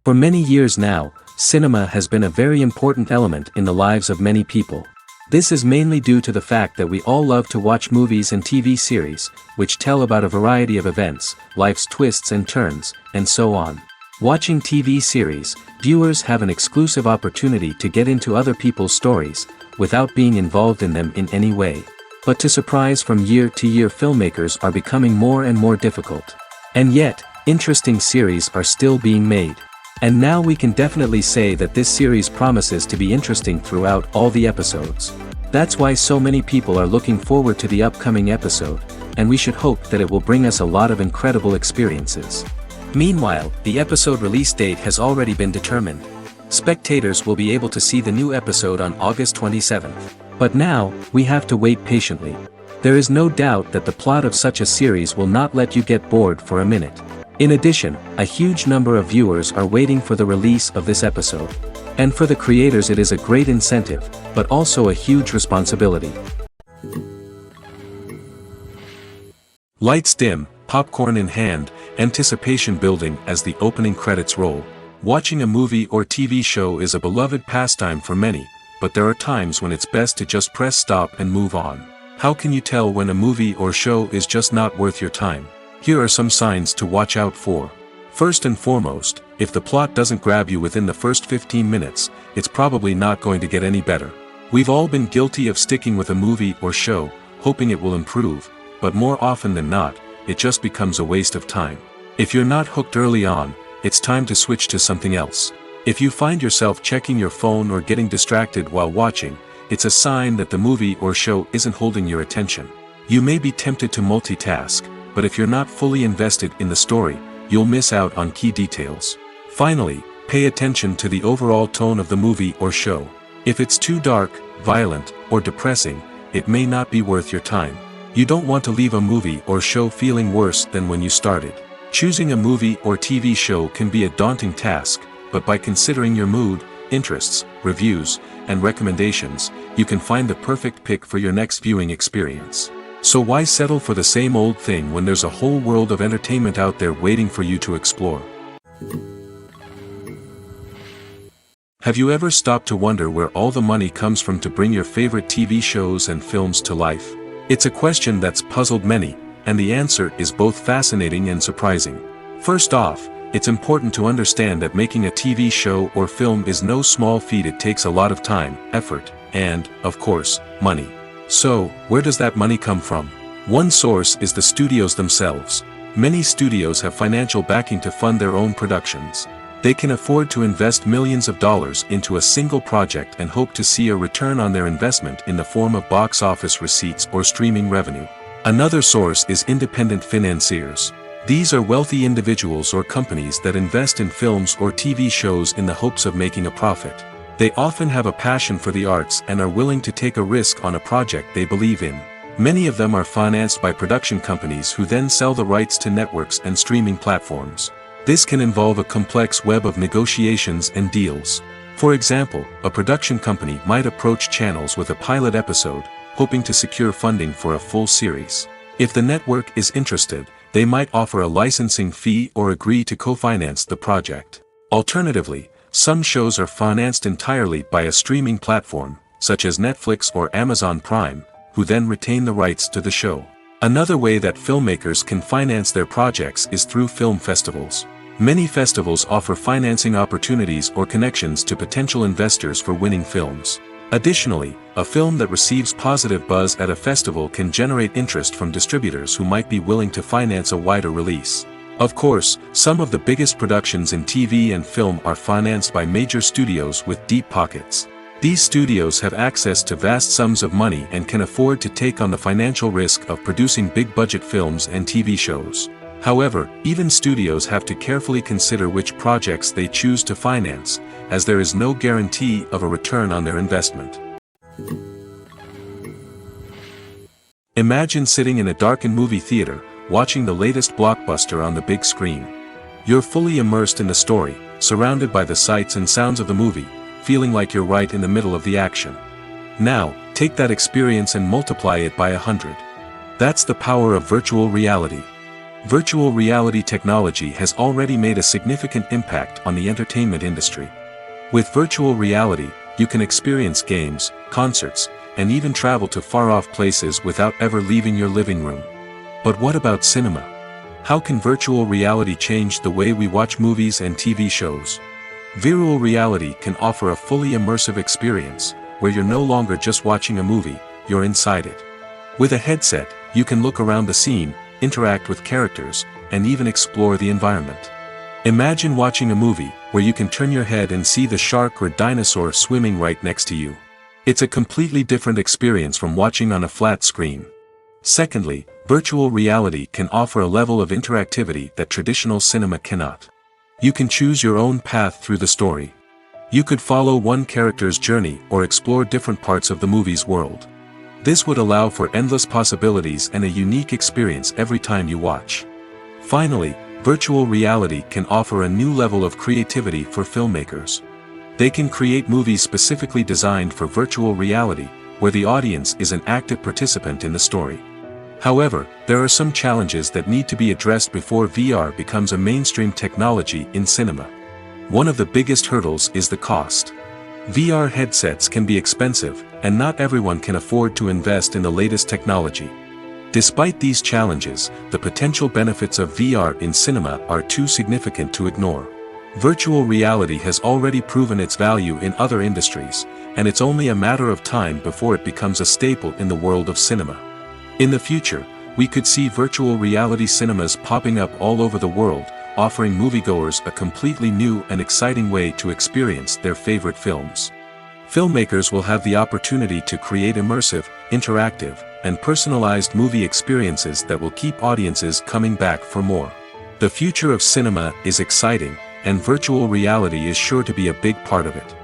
For many years now, cinema has been a very important element in the lives of many people. This is mainly due to the fact that we all love to watch movies and TV series, which tell about a variety of events, life's twists and turns, and so on. Watching TV series, viewers have an exclusive opportunity to get into other people's stories, without being involved in them in any way. But to surprise from year to year, filmmakers are becoming more and more difficult. And yet, interesting series are still being made. And now we can definitely say that this series promises to be interesting throughout all the episodes. That's why so many people are looking forward to the upcoming episode, and we should hope that it will bring us a lot of incredible experiences. Meanwhile, the episode release date has already been determined. Spectators will be able to see the new episode on August 27th. But now, we have to wait patiently. There is no doubt that the plot of such a series will not let you get bored for a minute. In addition, a huge number of viewers are waiting for the release of this episode. And for the creators it is a great incentive, but also a huge responsibility. Lights dim, popcorn in hand, anticipation building as the opening credits roll. Watching a movie or TV show is a beloved pastime for many, but there are times when it's best to just press stop and move on. How can you tell when a movie or show is just not worth your time? Here are some signs to watch out for. First and foremost, if the plot doesn't grab you within the first 15 minutes, it's probably not going to get any better. We've all been guilty of sticking with a movie or show, hoping it will improve, but more often than not, it just becomes a waste of time. If you're not hooked early on, it's time to switch to something else. If you find yourself checking your phone or getting distracted while watching, it's a sign that the movie or show isn't holding your attention. You may be tempted to multitask, but if you're not fully invested in the story, you'll miss out on key details. Finally, pay attention to the overall tone of the movie or show. If it's too dark, violent, or depressing, it may not be worth your time. You don't want to leave a movie or show feeling worse than when you started. Choosing a movie or TV show can be a daunting task, but by considering your mood, interests, reviews, and recommendations, you can find the perfect pick for your next viewing experience. So why settle for the same old thing when there's a whole world of entertainment out there waiting for you to explore? Have you ever stopped to wonder where all the money comes from to bring your favorite TV shows and films to life? It's a question that's puzzled many, and the answer is both fascinating and surprising. First off, it's important to understand that making a TV show or film is no small feat. It takes a lot of time, effort, and, of course, money. So, where does that money come from? One source is the studios themselves. Many studios have financial backing to fund their own productions. They can afford to invest millions of dollars into a single project and hope to see a return on their investment in the form of box office receipts or streaming revenue. Another source is independent financiers. These are wealthy individuals or companies that invest in films or TV shows in the hopes of making a profit. They often have a passion for the arts and are willing to take a risk on a project they believe in. Many of them are financed by production companies who then sell the rights to networks and streaming platforms. This can involve a complex web of negotiations and deals. For example, a production company might approach channels with a pilot episode, hoping to secure funding for a full series. If the network is interested, they might offer a licensing fee or agree to co-finance the project. Alternatively, some shows are financed entirely by a streaming platform, such as Netflix or Amazon Prime, who then retain the rights to the show. Another way that filmmakers can finance their projects is through film festivals. Many festivals offer financing opportunities or connections to potential investors for winning films. Additionally, a film that receives positive buzz at a festival can generate interest from distributors who might be willing to finance a wider release. Of course, some of the biggest productions in TV and film are financed by major studios with deep pockets. These studios have access to vast sums of money and can afford to take on the financial risk of producing big-budget films and TV shows. However, even studios have to carefully consider which projects they choose to finance, as there is no guarantee of a return on their investment. Imagine sitting in a darkened movie theater, watching the latest blockbuster on the big screen. You're fully immersed in the story, surrounded by the sights and sounds of the movie, feeling like you're right in the middle of the action. Now, take that experience and multiply it by 100. That's the power of virtual reality. Virtual reality technology has already made a significant impact on the entertainment industry. With virtual reality, you can experience games, concerts, and even travel to far-off places without ever leaving your living room. But what about cinema? How can virtual reality change the way we watch movies and TV shows? Virtual reality can offer a fully immersive experience, where you're no longer just watching a movie, you're inside it. With a headset, you can look around the scene, interact with characters, and even explore the environment. Imagine watching a movie, where you can turn your head and see the shark or dinosaur swimming right next to you. It's a completely different experience from watching on a flat screen. Secondly, virtual reality can offer a level of interactivity that traditional cinema cannot. You can choose your own path through the story. You could follow one character's journey or explore different parts of the movie's world. This would allow for endless possibilities and a unique experience every time you watch. Finally, virtual reality can offer a new level of creativity for filmmakers. They can create movies specifically designed for virtual reality, where the audience is an active participant in the story. However, there are some challenges that need to be addressed before VR becomes a mainstream technology in cinema. One of the biggest hurdles is the cost. VR headsets can be expensive, and not everyone can afford to invest in the latest technology. Despite these challenges, the potential benefits of VR in cinema are too significant to ignore. Virtual reality has already proven its value in other industries, and it's only a matter of time before it becomes a staple in the world of cinema. In the future, we could see virtual reality cinemas popping up all over the world, offering moviegoers a completely new and exciting way to experience their favorite films. Filmmakers will have the opportunity to create immersive, interactive, and personalized movie experiences that will keep audiences coming back for more. The future of cinema is exciting, and virtual reality is sure to be a big part of it.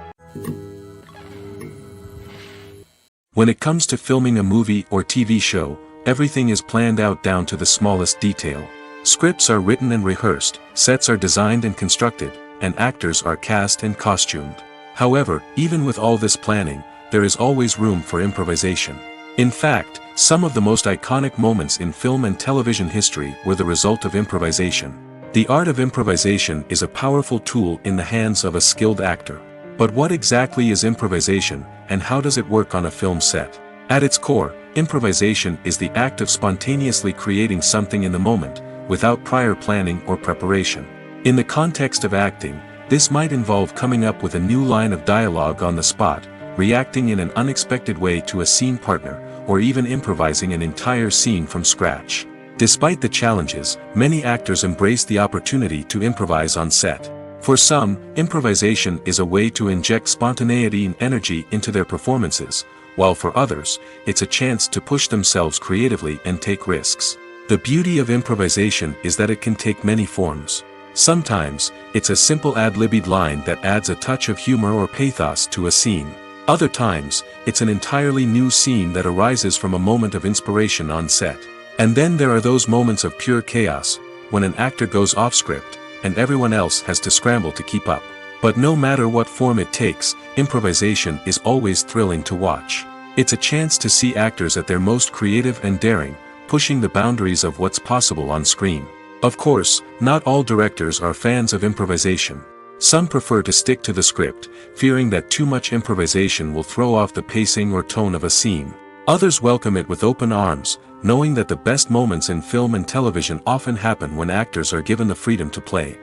When it comes to filming a movie or TV show, everything is planned out down to the smallest detail. Scripts are written and rehearsed, sets are designed and constructed, and actors are cast and costumed. However, even with all this planning, there is always room for improvisation. In fact, some of the most iconic moments in film and television history were the result of improvisation. The art of improvisation is a powerful tool in the hands of a skilled actor. But what exactly is improvisation, and how does it work on a film set? At its core, improvisation is the act of spontaneously creating something in the moment, without prior planning or preparation. In the context of acting, this might involve coming up with a new line of dialogue on the spot, reacting in an unexpected way to a scene partner, or even improvising an entire scene from scratch. Despite the challenges, many actors embrace the opportunity to improvise on set. For some, improvisation is a way to inject spontaneity and energy into their performances, while for others, it's a chance to push themselves creatively and take risks. The beauty of improvisation is that it can take many forms. Sometimes, it's a simple ad-libbed line that adds a touch of humor or pathos to a scene. Other times, it's an entirely new scene that arises from a moment of inspiration on set. And then there are those moments of pure chaos, when an actor goes off script, and everyone else has to scramble to keep up. But no matter what form it takes, improvisation is always thrilling to watch. It's a chance to see actors at their most creative and daring, pushing the boundaries of what's possible on screen. Of course, not all directors are fans of improvisation. Some prefer to stick to the script, fearing that too much improvisation will throw off the pacing or tone of a scene. Others welcome it with open arms, knowing that the best moments in film and television often happen when actors are given the freedom to play.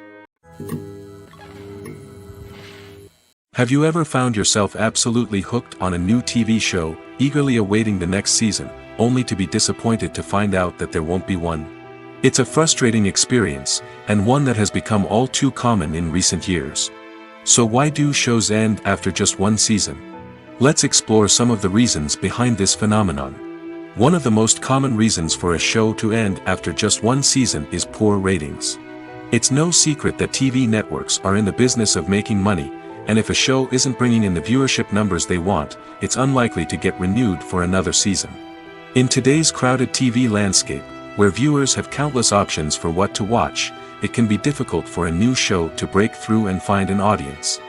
Have you ever found yourself absolutely hooked on a new TV show, eagerly awaiting the next season, only to be disappointed to find out that there won't be one? It's a frustrating experience, and one that has become all too common in recent years. So why do shows end after just one season? Let's explore some of the reasons behind this phenomenon. One of the most common reasons for a show to end after just one season is poor ratings. It's no secret that TV networks are in the business of making money, and if a show isn't bringing in the viewership numbers they want, it's unlikely to get renewed for another season. In today's crowded TV landscape, where viewers have countless options for what to watch, it can be difficult for a new show to break through and find an audience.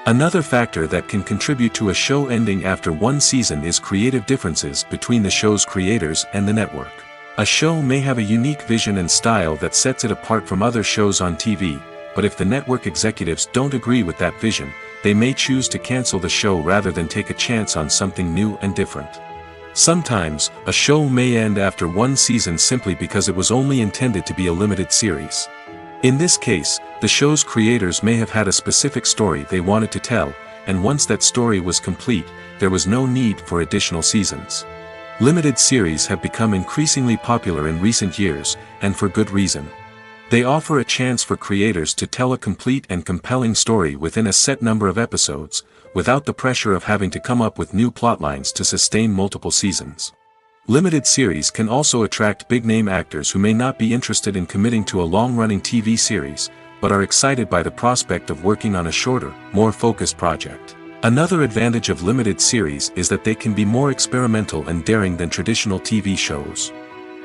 Another factor that can contribute to a show ending after one season is creative differences between the show's creators and the network. A show may have a unique vision and style that sets it apart from other shows on TV, but if the network executives don't agree with that vision, they may choose to cancel the show rather than take a chance on something new and different. Sometimes, a show may end after one season simply because it was only intended to be a limited series. In this case, the show's creators may have had a specific story they wanted to tell, and once that story was complete, there was no need for additional seasons. Limited series have become increasingly popular in recent years, and for good reason. They offer a chance for creators to tell a complete and compelling story within a set number of episodes, without the pressure of having to come up with new plotlines to sustain multiple seasons. Limited series can also attract big-name actors who may not be interested in committing to a long-running TV series, but are excited by the prospect of working on a shorter, more focused project. Another advantage of limited series is that they can be more experimental and daring than traditional TV shows.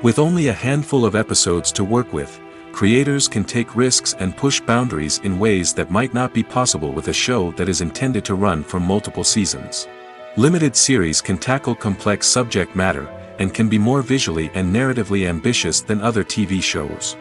With only a handful of episodes to work with, creators can take risks and push boundaries in ways that might not be possible with a show that is intended to run for multiple seasons. Limited series can tackle complex subject matter, and can be more visually and narratively ambitious than other TV shows.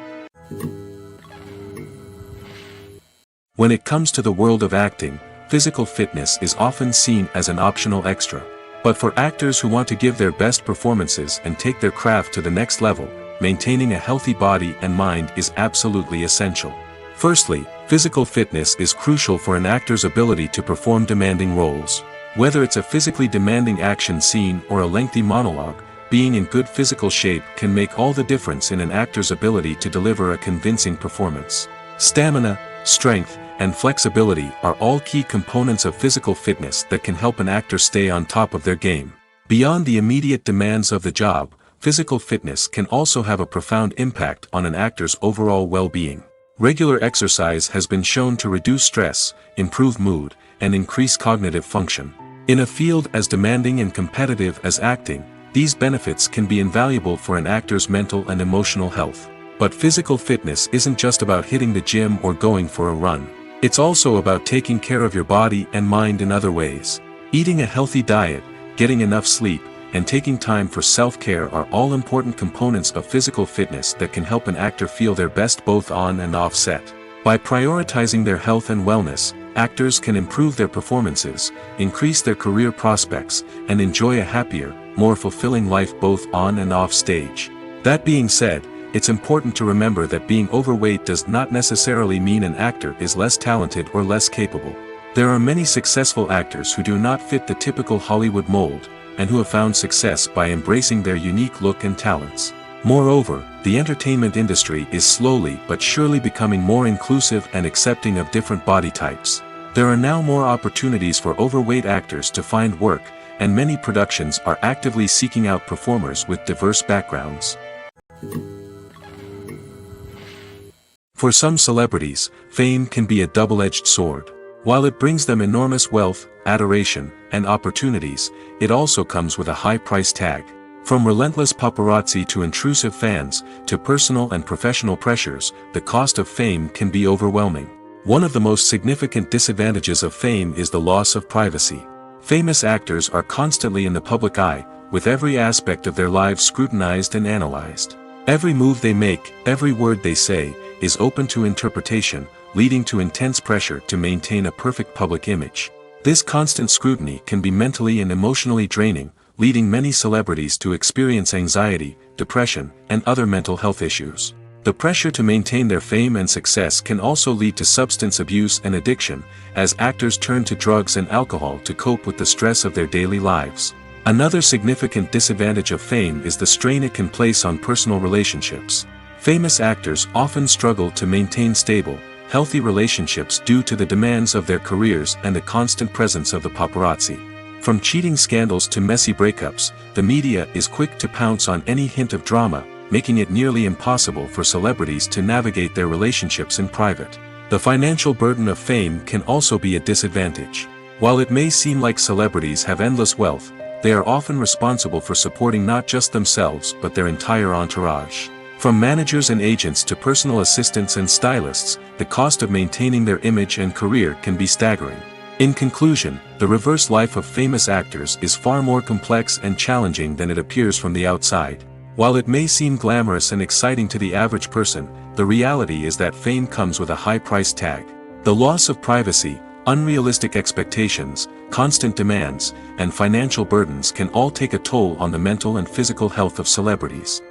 When it comes to the world of acting, physical fitness is often seen as an optional extra. But for actors who want to give their best performances and take their craft to the next level, maintaining a healthy body and mind is absolutely essential. Firstly, physical fitness is crucial for an actor's ability to perform demanding roles. Whether it's a physically demanding action scene or a lengthy monologue, being in good physical shape can make all the difference in an actor's ability to deliver a convincing performance. Stamina, strength, and flexibility are all key components of physical fitness that can help an actor stay on top of their game. Beyond the immediate demands of the job, physical fitness can also have a profound impact on an actor's overall well-being. Regular exercise has been shown to reduce stress, improve mood, and increase cognitive function. In a field as demanding and competitive as acting, these benefits can be invaluable for an actor's mental and emotional health. But physical fitness isn't just about hitting the gym or going for a run. It's also about taking care of your body and mind in other ways. Eating a healthy diet, getting enough sleep, and taking time for self-care are all important components of physical fitness that can help an actor feel their best both on and off set. By prioritizing their health and wellness, actors can improve their performances, increase their career prospects, and enjoy a happier, more fulfilling life both on and off stage. That being said, it's important to remember that being overweight does not necessarily mean an actor is less talented or less capable. There are many successful actors who do not fit the typical Hollywood mold, and who have found success by embracing their unique look and talents. Moreover, the entertainment industry is slowly but surely becoming more inclusive and accepting of different body types. There are now more opportunities for overweight actors to find work, and many productions are actively seeking out performers with diverse backgrounds. For some celebrities, fame can be a double-edged sword. While it brings them enormous wealth, adoration, and opportunities, it also comes with a high price tag. From relentless paparazzi to intrusive fans, to personal and professional pressures, the cost of fame can be overwhelming. One of the most significant disadvantages of fame is the loss of privacy. Famous actors are constantly in the public eye, with every aspect of their lives scrutinized and analyzed. Every move they make, every word they say, is open to interpretation, leading to intense pressure to maintain a perfect public image. This constant scrutiny can be mentally and emotionally draining, leading many celebrities to experience anxiety, depression, and other mental health issues. The pressure to maintain their fame and success can also lead to substance abuse and addiction, as actors turn to drugs and alcohol to cope with the stress of their daily lives. Another significant disadvantage of fame is the strain it can place on personal relationships. Famous actors often struggle to maintain stable, healthy relationships due to the demands of their careers and the constant presence of the paparazzi. From cheating scandals to messy breakups, the media is quick to pounce on any hint of drama, making it nearly impossible for celebrities to navigate their relationships in private. The financial burden of fame can also be a disadvantage. While it may seem like celebrities have endless wealth, they are often responsible for supporting not just themselves but their entire entourage. From managers and agents to personal assistants and stylists, the cost of maintaining their image and career can be staggering. In conclusion, the reverse life of famous actors is far more complex and challenging than it appears from the outside. While it may seem glamorous and exciting to the average person, the reality is that fame comes with a high price tag. The loss of privacy, unrealistic expectations, constant demands, and financial burdens can all take a toll on the mental and physical health of celebrities.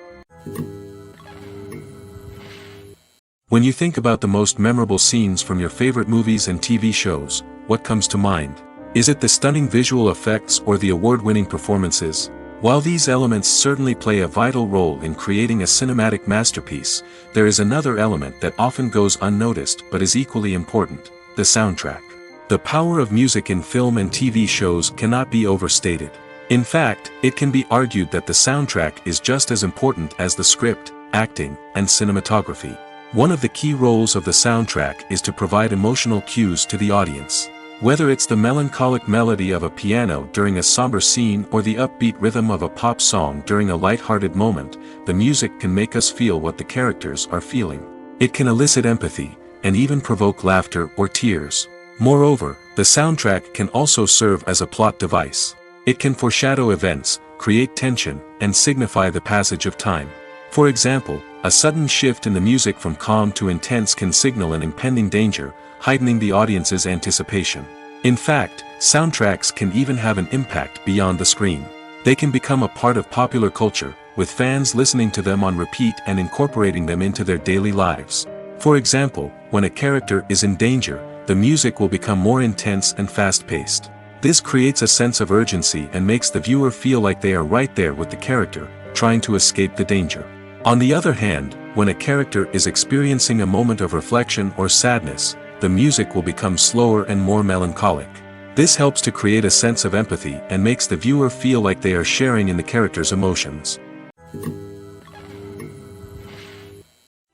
When you think about the most memorable scenes from your favorite movies and TV shows, what comes to mind? Is it the stunning visual effects or the award-winning performances? While these elements certainly play a vital role in creating a cinematic masterpiece, there is another element that often goes unnoticed but is equally important: the soundtrack. The power of music in film and TV shows cannot be overstated. In fact, it can be argued that the soundtrack is just as important as the script, acting, and cinematography. One of the key roles of the soundtrack is to provide emotional cues to the audience. Whether it's the melancholic melody of a piano during a somber scene or the upbeat rhythm of a pop song during a light-hearted moment, the music can make us feel what the characters are feeling. It can elicit empathy, and even provoke laughter or tears. Moreover, the soundtrack can also serve as a plot device. It can foreshadow events, create tension, and signify the passage of time. For example, a sudden shift in the music from calm to intense can signal an impending danger, heightening the audience's anticipation. In fact, soundtracks can even have an impact beyond the screen. They can become a part of popular culture, with fans listening to them on repeat and incorporating them into their daily lives. For example, when a character is in danger, the music will become more intense and fast-paced. This creates a sense of urgency and makes the viewer feel like they are right there with the character, trying to escape the danger. On the other hand, when a character is experiencing a moment of reflection or sadness, the music will become slower and more melancholic. This helps to create a sense of empathy and makes the viewer feel like they are sharing in the character's emotions.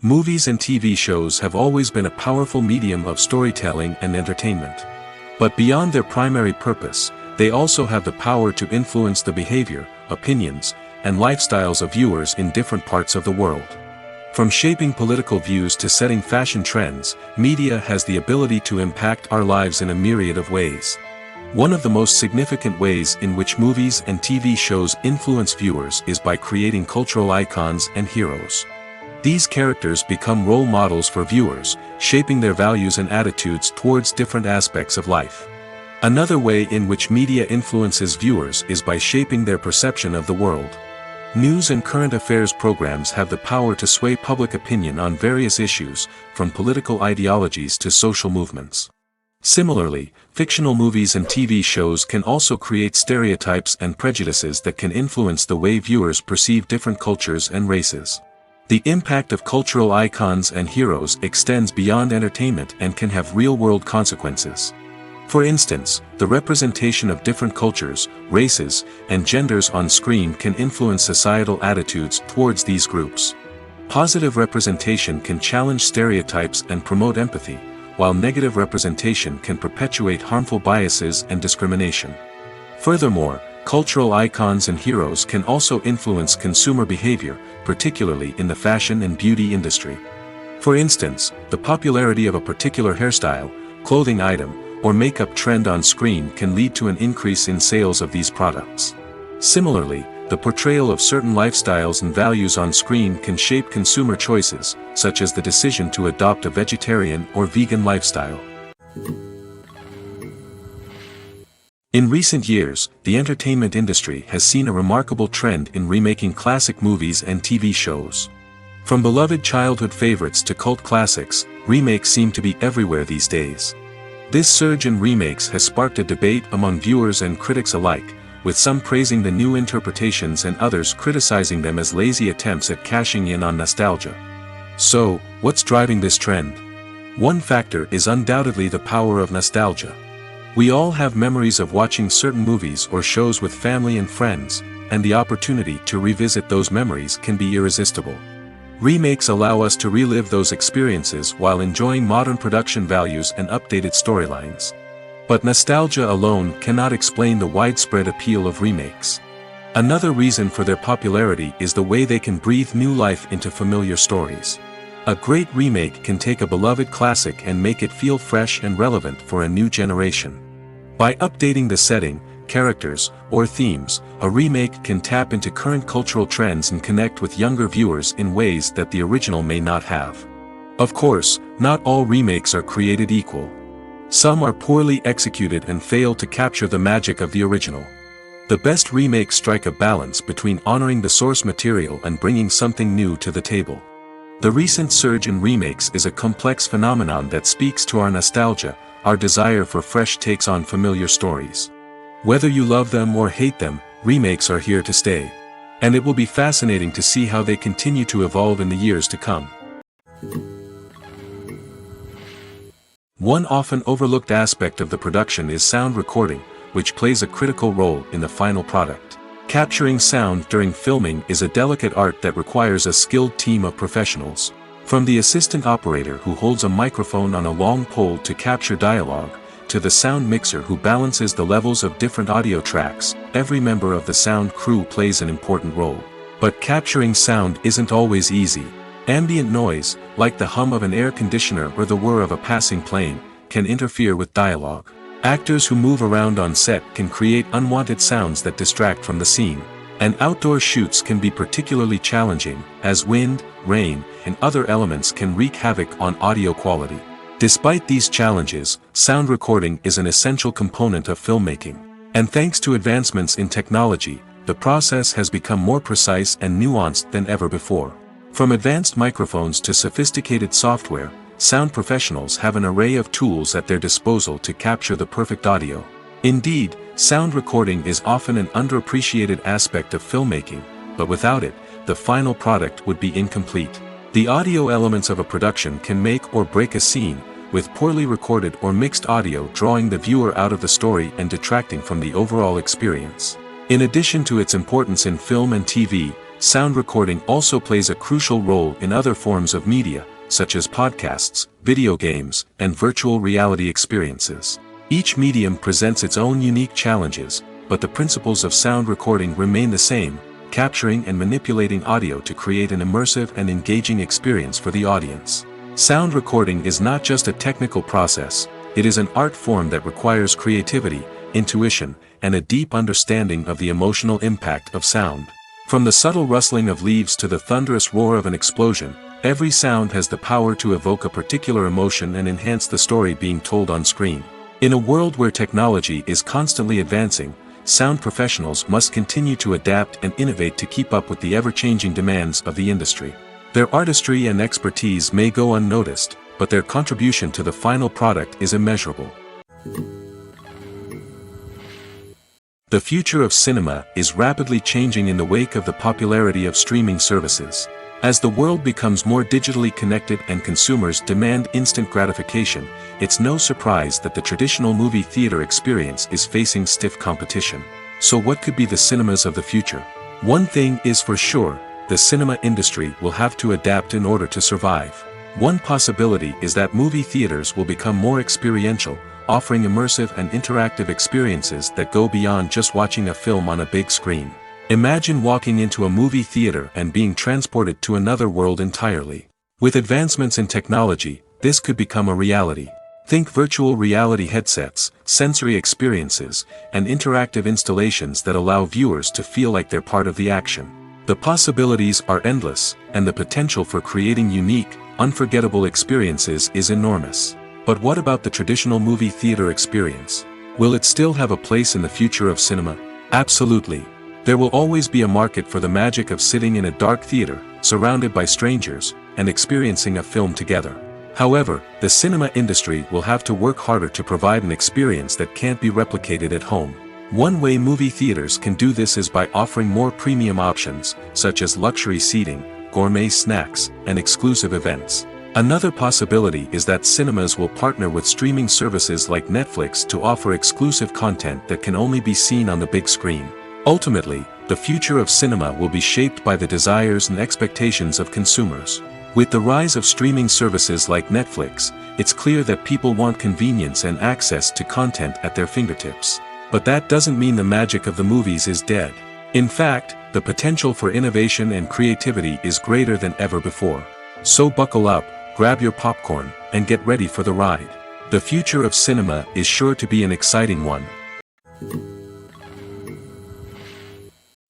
Movies and TV shows have always been a powerful medium of storytelling and entertainment. But beyond their primary purpose, they also have the power to influence the behavior, opinions, and lifestyles of viewers in different parts of the world. From shaping political views to setting fashion trends, media has the ability to impact our lives in a myriad of ways. One of the most significant ways in which movies and TV shows influence viewers is by creating cultural icons and heroes. These characters become role models for viewers, shaping their values and attitudes towards different aspects of life. Another way in which media influences viewers is by shaping their perception of the world. News and current affairs programs have the power to sway public opinion on various issues, from political ideologies to social movements. Similarly, fictional movies and TV shows can also create stereotypes and prejudices that can influence the way viewers perceive different cultures and races. The impact of cultural icons and heroes extends beyond entertainment and can have real-world consequences. For instance, the representation of different cultures, races, and genders on screen can influence societal attitudes towards these groups. Positive representation can challenge stereotypes and promote empathy, while negative representation can perpetuate harmful biases and discrimination. Furthermore, cultural icons and heroes can also influence consumer behavior, particularly in the fashion and beauty industry. For instance, the popularity of a particular hairstyle, clothing item, or makeup trend on screen can lead to an increase in sales of these products. Similarly, the portrayal of certain lifestyles and values on screen can shape consumer choices, such as the decision to adopt a vegetarian or vegan lifestyle. In recent years, the entertainment industry has seen a remarkable trend in remaking classic movies and TV shows. From beloved childhood favorites to cult classics, remakes seem to be everywhere these days. This surge in remakes has sparked a debate among viewers and critics alike, with some praising the new interpretations and others criticizing them as lazy attempts at cashing in on nostalgia. So, what's driving this trend? One factor is undoubtedly the power of nostalgia. We all have memories of watching certain movies or shows with family and friends, and the opportunity to revisit those memories can be irresistible. Remakes allow us to relive those experiences while enjoying modern production values and updated storylines. But nostalgia alone cannot explain the widespread appeal of remakes. Another reason for their popularity is the way they can breathe new life into familiar stories. A great remake can take a beloved classic and make it feel fresh and relevant for a new generation. By updating the setting, characters, or themes, a remake can tap into current cultural trends and connect with younger viewers in ways that the original may not have. Of course, not all remakes are created equal. Some are poorly executed and fail to capture the magic of the original. The best remakes strike a balance between honoring the source material and bringing something new to the table. The recent surge in remakes is a complex phenomenon that speaks to our nostalgia, our desire for fresh takes on familiar stories. Whether you love them or hate them, remakes are here to stay. And it will be fascinating to see how they continue to evolve in the years to come. One often overlooked aspect of the production is sound recording, which plays a critical role in the final product. Capturing sound during filming is a delicate art that requires a skilled team of professionals. From the assistant operator who holds a microphone on a long pole to capture dialogue, to the sound mixer who balances the levels of different audio tracks, every member of the sound crew plays an important role. But capturing sound isn't always easy. Ambient noise, like the hum of an air conditioner or the whir of a passing plane, can interfere with dialogue. Actors who move around on set can create unwanted sounds that distract from the scene. And outdoor shoots can be particularly challenging, as wind, rain, and other elements can wreak havoc on audio quality. Despite these challenges, sound recording is an essential component of filmmaking. And thanks to advancements in technology, the process has become more precise and nuanced than ever before. From advanced microphones to sophisticated software, sound professionals have an array of tools at their disposal to capture the perfect audio. Indeed, sound recording is often an underappreciated aspect of filmmaking, but without it, the final product would be incomplete. The audio elements of a production can make or break a scene, with poorly recorded or mixed audio drawing the viewer out of the story and detracting from the overall experience. In addition to its importance in film and TV, sound recording also plays a crucial role in other forms of media, such as podcasts, video games, and virtual reality experiences. Each medium presents its own unique challenges, but the principles of sound recording remain the same, capturing and manipulating audio to create an immersive and engaging experience for the audience. Sound recording is not just a technical process, it is an art form that requires creativity, intuition, and a deep understanding of the emotional impact of sound. From the subtle rustling of leaves to the thunderous roar of an explosion, every sound has the power to evoke a particular emotion and enhance the story being told on screen. In a world where technology is constantly advancing, sound professionals must continue to adapt and innovate to keep up with the ever-changing demands of the industry. Their artistry and expertise may go unnoticed, but their contribution to the final product is immeasurable. The future of cinema is rapidly changing in the wake of the popularity of streaming services. As the world becomes more digitally connected and consumers demand instant gratification, it's no surprise that the traditional movie theater experience is facing stiff competition. So what could be the cinemas of the future? One thing is for sure, the cinema industry will have to adapt in order to survive. One possibility is that movie theaters will become more experiential, offering immersive and interactive experiences that go beyond just watching a film on a big screen. Imagine walking into a movie theater and being transported to another world entirely. With advancements in technology, this could become a reality. Think virtual reality headsets, sensory experiences, and interactive installations that allow viewers to feel like they're part of the action. The possibilities are endless, and the potential for creating unique, unforgettable experiences is enormous. But what about the traditional movie theater experience? Will it still have a place in the future of cinema? Absolutely. There will always be a market for the magic of sitting in a dark theater, surrounded by strangers, and experiencing a film together. However, the cinema industry will have to work harder to provide an experience that can't be replicated at home. One way movie theaters can do this is by offering more premium options, such as luxury seating, gourmet snacks, and exclusive events. Another possibility is that cinemas will partner with streaming services like Netflix to offer exclusive content that can only be seen on the big screen. Ultimately, the future of cinema will be shaped by the desires and expectations of consumers. With the rise of streaming services like Netflix, it's clear that people want convenience and access to content at their fingertips. But that doesn't mean the magic of the movies is dead. In fact, the potential for innovation and creativity is greater than ever before. So buckle up, grab your popcorn, and get ready for the ride. The future of cinema is sure to be an exciting one.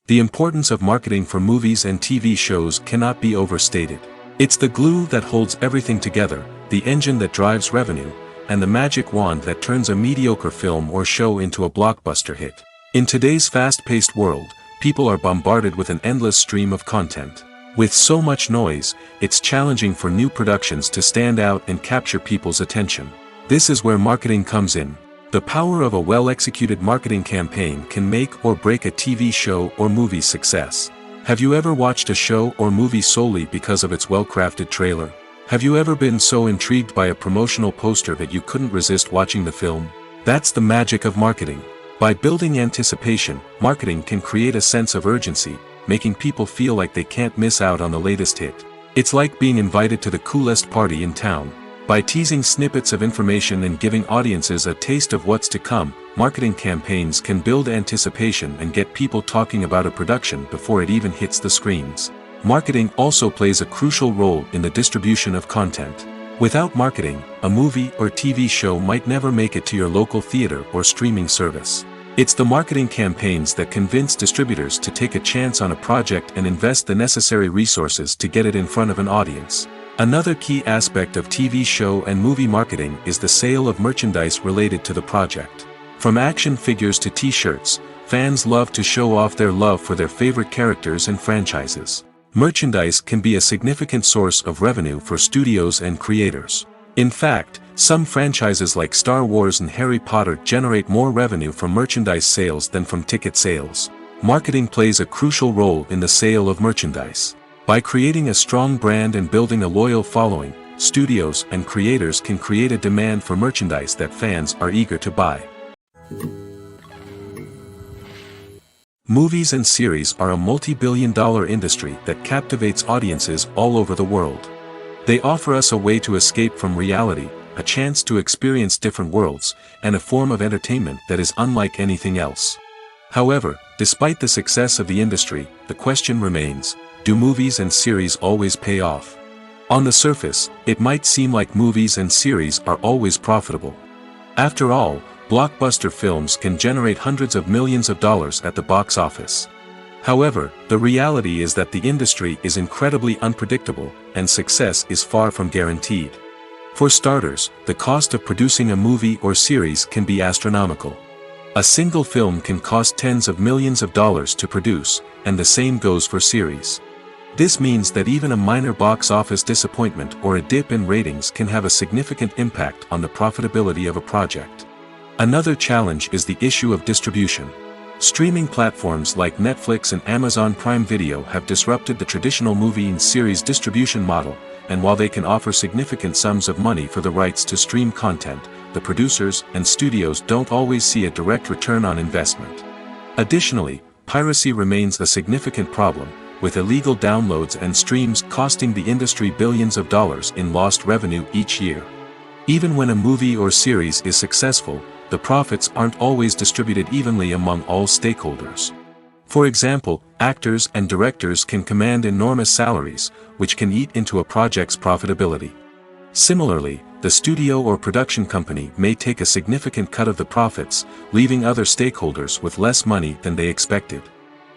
The importance of marketing for movies and TV shows cannot be overstated. It's the glue that holds everything together, the engine that drives revenue, and the magic wand that turns a mediocre film or show into a blockbuster hit. In today's fast-paced world, people are bombarded with an endless stream of content. With so much noise, it's challenging for new productions to stand out and capture people's attention. This is where marketing comes in. The power of a well-executed marketing campaign can make or break a TV show or movie's success. Have you ever watched a show or movie solely because of its well-crafted trailer? Have you ever been so intrigued by a promotional poster that you couldn't resist watching the film? That's the magic of marketing. By building anticipation, marketing can create a sense of urgency, making people feel like they can't miss out on the latest hit. It's like being invited to the coolest party in town. By teasing snippets of information and giving audiences a taste of what's to come, marketing campaigns can build anticipation and get people talking about a production before it even hits the screens. Marketing also plays a crucial role in the distribution of content. Without marketing, a movie or TV show might never make it to your local theater or streaming service. It's the marketing campaigns that convince distributors to take a chance on a project and invest the necessary resources to get it in front of an audience. Another key aspect of TV show and movie marketing is the sale of merchandise related to the project. From action figures to t-shirts, fans love to show off their love for their favorite characters and franchises. Merchandise can be a significant source of revenue for studios and creators. In fact, some franchises like Star Wars and Harry Potter generate more revenue from merchandise sales than from ticket sales. Marketing plays a crucial role in the sale of merchandise. By creating a strong brand and building a loyal following, studios and creators can create a demand for merchandise that fans are eager to buy. Movies and series are a multi-billion-dollar industry that captivates audiences all over the world. They offer us a way to escape from reality, a chance to experience different worlds, and a form of entertainment that is unlike anything else. However, despite the success of the industry, the question remains: do movies and series always pay off? On the surface, it might seem like movies and series are always profitable. After all, blockbuster films can generate hundreds of millions of dollars at the box office. However, the reality is that the industry is incredibly unpredictable, and success is far from guaranteed. For starters, the cost of producing a movie or series can be astronomical. A single film can cost tens of millions of dollars to produce, and the same goes for series. This means that even a minor box office disappointment or a dip in ratings can have a significant impact on the profitability of a project. Another challenge is the issue of distribution. Streaming platforms like Netflix and Amazon Prime Video have disrupted the traditional movie and series distribution model, and while they can offer significant sums of money for the rights to stream content, the producers and studios don't always see a direct return on investment. Additionally, piracy remains a significant problem, with illegal downloads and streams costing the industry billions of dollars in lost revenue each year. Even when a movie or series is successful, the profits aren't always distributed evenly among all stakeholders. For example, actors and directors can command enormous salaries, which can eat into a project's profitability. Similarly, the studio or production company may take a significant cut of the profits, leaving other stakeholders with less money than they expected.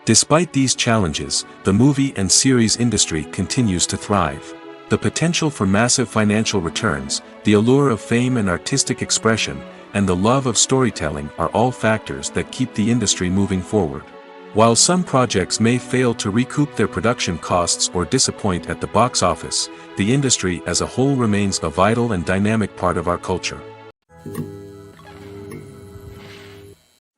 Despite these challenges, the movie and series industry continues to thrive. The potential for massive financial returns, the allure of fame and artistic expression, and the love of storytelling are all factors that keep the industry moving forward. While some projects may fail to recoup their production costs or disappoint at the box office, the industry as a whole remains a vital and dynamic part of our culture.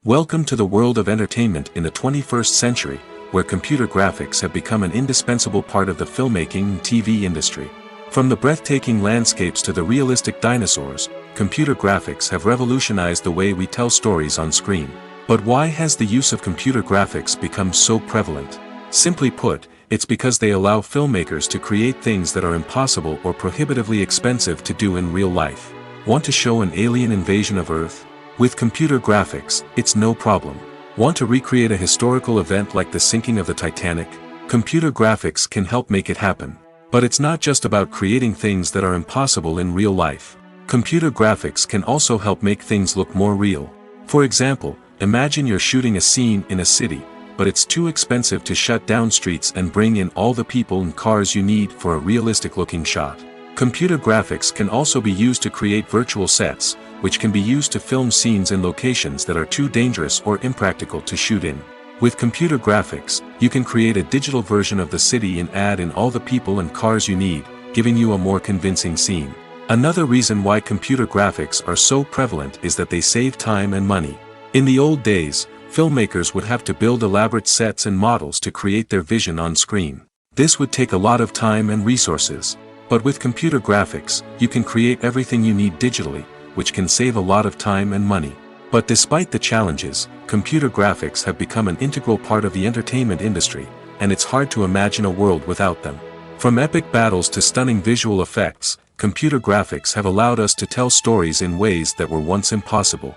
Welcome to the world of entertainment in the 21st century, where computer graphics have become an indispensable part of the filmmaking and TV industry. From the breathtaking landscapes to the realistic dinosaurs, computer graphics have revolutionized the way we tell stories on screen. But why has the use of computer graphics become so prevalent? Simply put, it's because they allow filmmakers to create things that are impossible or prohibitively expensive to do in real life. Want to show an alien invasion of Earth? With computer graphics, it's no problem. Want to recreate a historical event like the sinking of the Titanic? Computer graphics can help make it happen. But it's not just about creating things that are impossible in real life. Computer graphics can also help make things look more real. For example, imagine you're shooting a scene in a city, but it's too expensive to shut down streets and bring in all the people and cars you need for a realistic-looking shot. Computer graphics can also be used to create virtual sets, which can be used to film scenes in locations that are too dangerous or impractical to shoot in. With computer graphics, you can create a digital version of the city and add in all the people and cars you need, giving you a more convincing scene. Another reason why computer graphics are so prevalent is that they save time and money. In the old days, filmmakers would have to build elaborate sets and models to create their vision on screen. This would take a lot of time and resources. But with computer graphics, you can create everything you need digitally, which can save a lot of time and money. But despite the challenges, computer graphics have become an integral part of the entertainment industry, and it's hard to imagine a world without them. From epic battles to stunning visual effects, computer graphics have allowed us to tell stories in ways that were once impossible.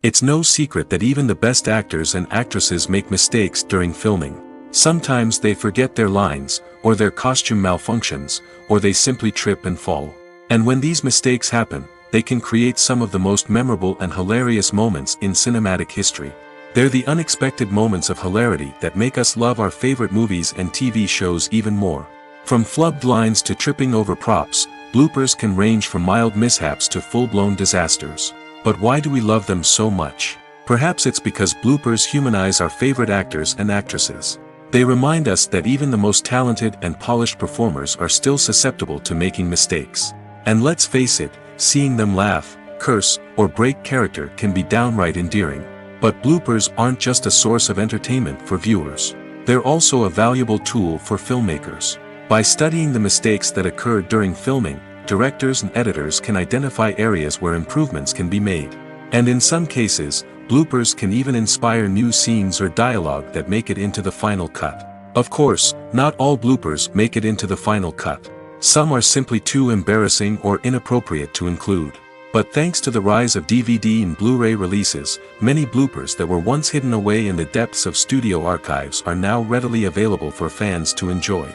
It's no secret that even the best actors and actresses make mistakes during filming. Sometimes they forget their lines, or their costume malfunctions, or they simply trip and fall. And when these mistakes happen, they can create some of the most memorable and hilarious moments in cinematic history. They're the unexpected moments of hilarity that make us love our favorite movies and TV shows even more. From flubbed lines to tripping over props, bloopers can range from mild mishaps to full-blown disasters. But why do we love them so much? Perhaps it's because bloopers humanize our favorite actors and actresses. They remind us that even the most talented and polished performers are still susceptible to making mistakes. And let's face it, seeing them laugh, curse, or break character can be downright endearing. But bloopers aren't just a source of entertainment for viewers. They're also a valuable tool for filmmakers. By studying the mistakes that occurred during filming, directors and editors can identify areas where improvements can be made. And in some cases, bloopers can even inspire new scenes or dialogue that make it into the final cut. Of course, not all bloopers make it into the final cut. Some are simply too embarrassing or inappropriate to include. But thanks to the rise of DVD and Blu-ray releases, many bloopers that were once hidden away in the depths of studio archives are now readily available for fans to enjoy.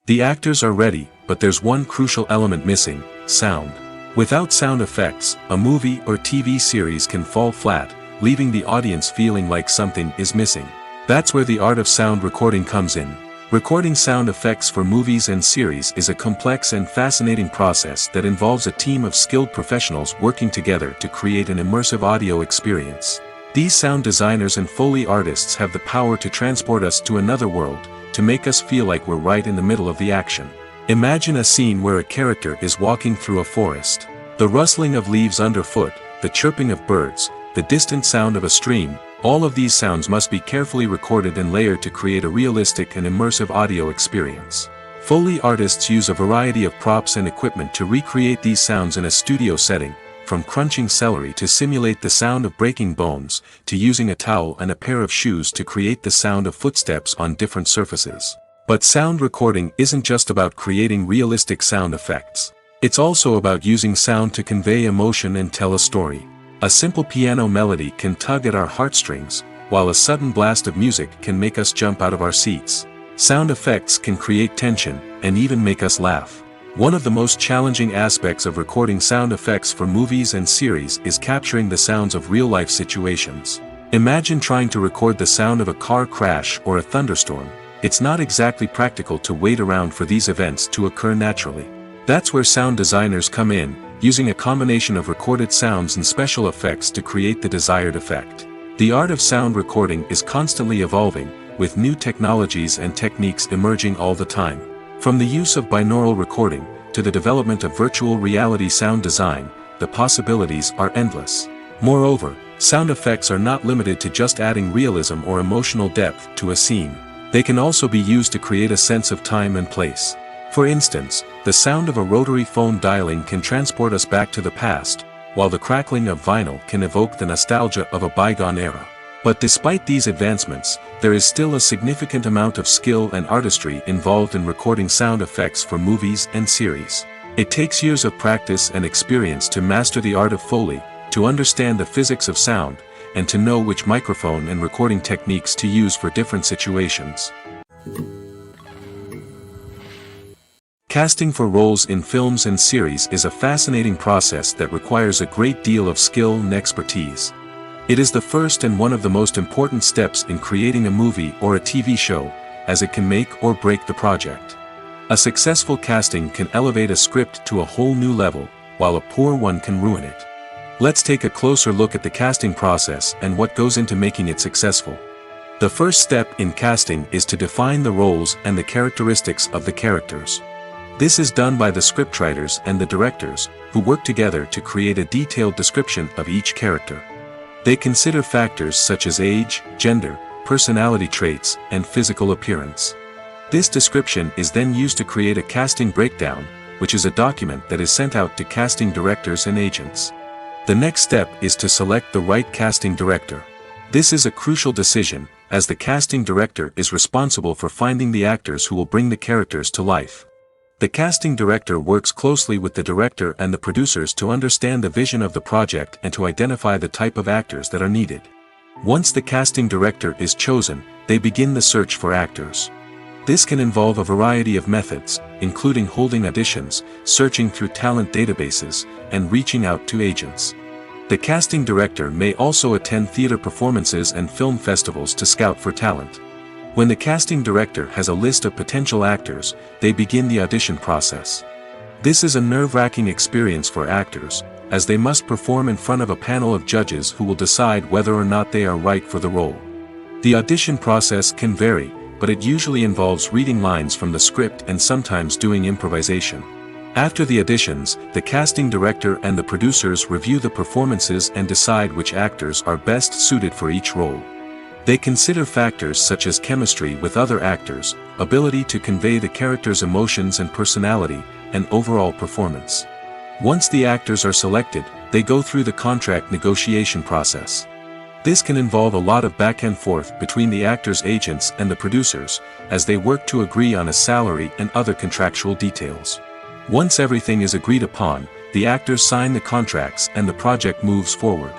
The actors are ready, but there's one crucial element missing: sound. Without sound effects, a movie or TV series can fall flat, leaving the audience feeling like something is missing. That's where the art of sound recording comes in. Recording sound effects for movies and series is a complex and fascinating process that involves a team of skilled professionals working together to create an immersive audio experience. These sound designers and Foley artists have the power to transport us to another world, to make us feel like we're right in the middle of the action. Imagine a scene where a character is walking through a forest. The rustling of leaves underfoot, the chirping of birds, the distant sound of a stream, all of these sounds must be carefully recorded and layered to create a realistic and immersive audio experience. Foley artists use a variety of props and equipment to recreate these sounds in a studio setting, from crunching celery to simulate the sound of breaking bones, to using a towel and a pair of shoes to create the sound of footsteps on different surfaces. But sound recording isn't just about creating realistic sound effects. It's also about using sound to convey emotion and tell a story. A simple piano melody can tug at our heartstrings, while a sudden blast of music can make us jump out of our seats. Sound effects can create tension, and even make us laugh. One of the most challenging aspects of recording sound effects for movies and series is capturing the sounds of real-life situations. Imagine trying to record the sound of a car crash or a thunderstorm. It's not exactly practical to wait around for these events to occur naturally. That's where sound designers come in, using a combination of recorded sounds and special effects to create the desired effect. The art of sound recording is constantly evolving, with new technologies and techniques emerging all the time. From the use of binaural recording, to the development of virtual reality sound design, the possibilities are endless. Moreover, sound effects are not limited to just adding realism or emotional depth to a scene. They can also be used to create a sense of time and place. For instance, the sound of a rotary phone dialing can transport us back to the past, while the crackling of vinyl can evoke the nostalgia of a bygone era. But despite these advancements, there is still a significant amount of skill and artistry involved in recording sound effects for movies and series. It takes years of practice and experience to master the art of Foley, to understand the physics of sound, and to know which microphone and recording techniques to use for different situations. Casting for roles in films and series is a fascinating process that requires a great deal of skill and expertise. It is the first and one of the most important steps in creating a movie or a TV show, as it can make or break the project. A successful casting can elevate a script to a whole new level, while a poor one can ruin it. Let's take a closer look at the casting process and what goes into making it successful. The first step in casting is to define the roles and the characteristics of the characters. This is done by the scriptwriters and the directors, who work together to create a detailed description of each character. They consider factors such as age, gender, personality traits, and physical appearance. This description is then used to create a casting breakdown, which is a document that is sent out to casting directors and agents. The next step is to select the right casting director. This is a crucial decision, as the casting director is responsible for finding the actors who will bring the characters to life. The casting director works closely with the director and the producers to understand the vision of the project and to identify the type of actors that are needed. Once the casting director is chosen, they begin the search for actors. This can involve a variety of methods, including holding auditions, searching through talent databases, and reaching out to agents. The casting director may also attend theater performances and film festivals to scout for talent. When the casting director has a list of potential actors, they begin the audition process. This is a nerve-wracking experience for actors, as they must perform in front of a panel of judges who will decide whether or not they are right for the role. The audition process can vary, but it usually involves reading lines from the script and sometimes doing improvisation. After the auditions, the casting director and the producers review the performances and decide which actors are best suited for each role. They consider factors such as chemistry with other actors, ability to convey the character's emotions and personality, and overall performance. Once the actors are selected, they go through the contract negotiation process. This can involve a lot of back and forth between the actors' agents and the producers, as they work to agree on a salary and other contractual details. Once everything is agreed upon, the actors sign the contracts and the project moves forward.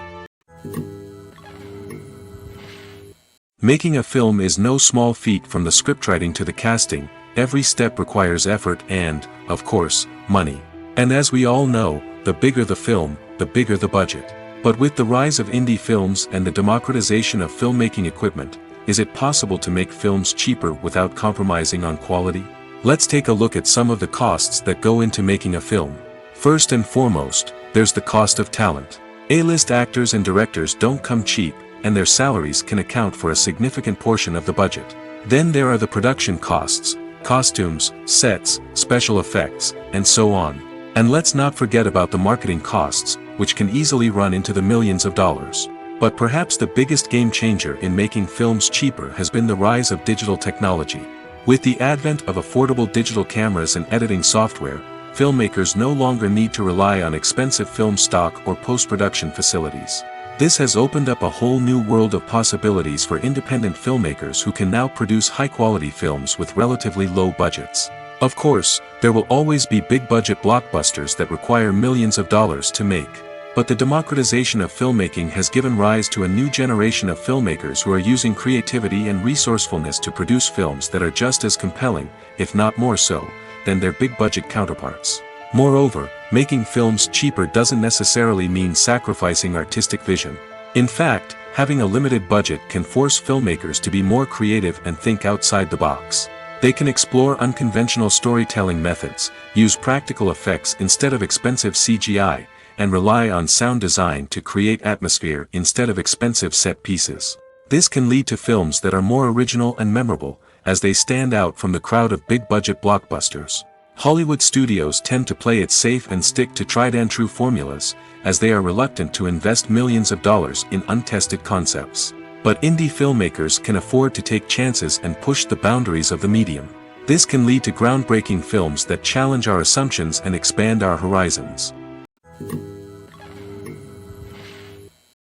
Making a film is no small feat. From the scriptwriting to the casting, every step requires effort and, of course, money. And as we all know, the bigger the film, the bigger the budget. But with the rise of indie films and the democratization of filmmaking equipment, is it possible to make films cheaper without compromising on quality? Let's take a look at some of the costs that go into making a film. First and foremost, there's the cost of talent. A-list actors and directors don't come cheap, and their salaries can account for a significant portion of the budget. Then there are the production costs, costumes, sets, special effects, and so on. And let's not forget about the marketing costs, which can easily run into the millions of dollars. But perhaps the biggest game changer in making films cheaper has been the rise of digital technology. With the advent of affordable digital cameras and editing software, filmmakers no longer need to rely on expensive film stock or post-production facilities. This has opened up a whole new world of possibilities for independent filmmakers who can now produce high-quality films with relatively low budgets. Of course, there will always be big-budget blockbusters that require millions of dollars to make. But the democratization of filmmaking has given rise to a new generation of filmmakers who are using creativity and resourcefulness to produce films that are just as compelling, if not more so, than their big-budget counterparts. Moreover, making films cheaper doesn't necessarily mean sacrificing artistic vision. In fact, having a limited budget can force filmmakers to be more creative and think outside the box. They can explore unconventional storytelling methods, use practical effects instead of expensive CGI, and rely on sound design to create atmosphere instead of expensive set pieces. This can lead to films that are more original and memorable, as they stand out from the crowd of big-budget blockbusters. Hollywood studios tend to play it safe and stick to tried-and-true formulas, as they are reluctant to invest millions of dollars in untested concepts. But indie filmmakers can afford to take chances and push the boundaries of the medium. This can lead to groundbreaking films that challenge our assumptions and expand our horizons.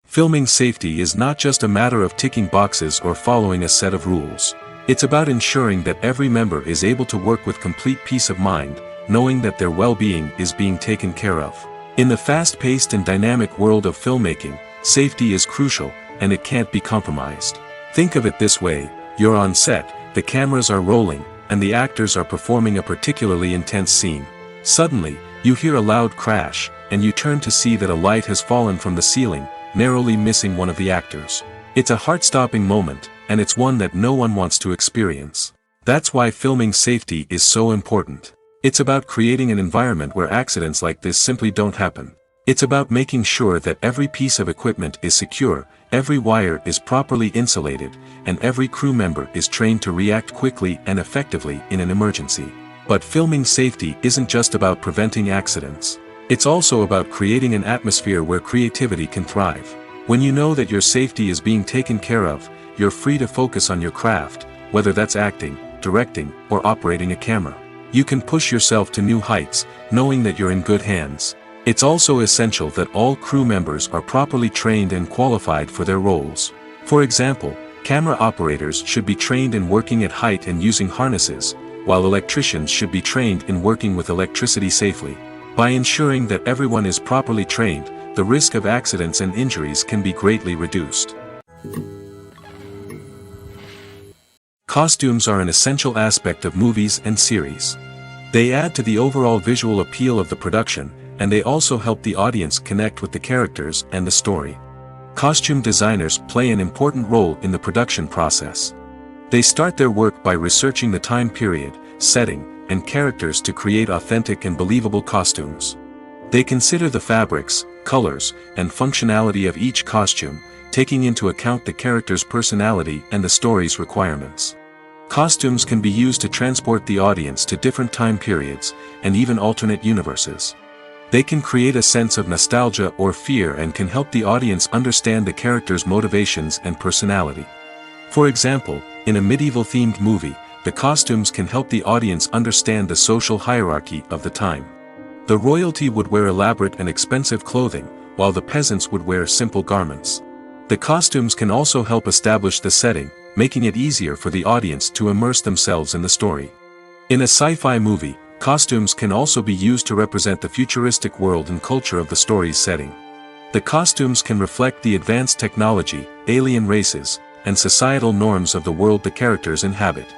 Filming safety is not just a matter of ticking boxes or following a set of rules. It's about ensuring that every member is able to work with complete peace of mind, knowing that their well-being is being taken care of. In the fast-paced and dynamic world of filmmaking, safety is crucial, and it can't be compromised. Think of it this way: you're on set, the cameras are rolling, and the actors are performing a particularly intense scene. Suddenly, you hear a loud crash, and you turn to see that a light has fallen from the ceiling, narrowly missing one of the actors. It's a heart-stopping moment, and it's one that no one wants to experience. That's why filming safety is so important. It's about creating an environment where accidents like this simply don't happen. It's about making sure that every piece of equipment is secure, every wire is properly insulated, and every crew member is trained to react quickly and effectively in an emergency. But filming safety isn't just about preventing accidents. It's also about creating an atmosphere where creativity can thrive. When you know that your safety is being taken care of, you're free to focus on your craft, whether that's acting, directing, or operating a camera. You can push yourself to new heights, knowing that you're in good hands. It's also essential that all crew members are properly trained and qualified for their roles. For example, camera operators should be trained in working at height and using harnesses, while electricians should be trained in working with electricity safely. By ensuring that everyone is properly trained, the risk of accidents and injuries can be greatly reduced. Costumes are an essential aspect of movies and series. They add to the overall visual appeal of the production, and they also help the audience connect with the characters and the story. Costume designers play an important role in the production process. They start their work by researching the time period, setting, and characters to create authentic and believable costumes. They consider the fabrics, colors, and functionality of each costume, taking into account the character's personality and the story's requirements. Costumes can be used to transport the audience to different time periods, and even alternate universes. They can create a sense of nostalgia or fear and can help the audience understand the character's motivations and personality. For example, in a medieval-themed movie, the costumes can help the audience understand the social hierarchy of the time. The royalty would wear elaborate and expensive clothing, while the peasants would wear simple garments. The costumes can also help establish the setting, making it easier for the audience to immerse themselves in the story. In a sci-fi movie, costumes can also be used to represent the futuristic world and culture of the story's setting. The costumes can reflect the advanced technology, alien races, and societal norms of the world the characters inhabit.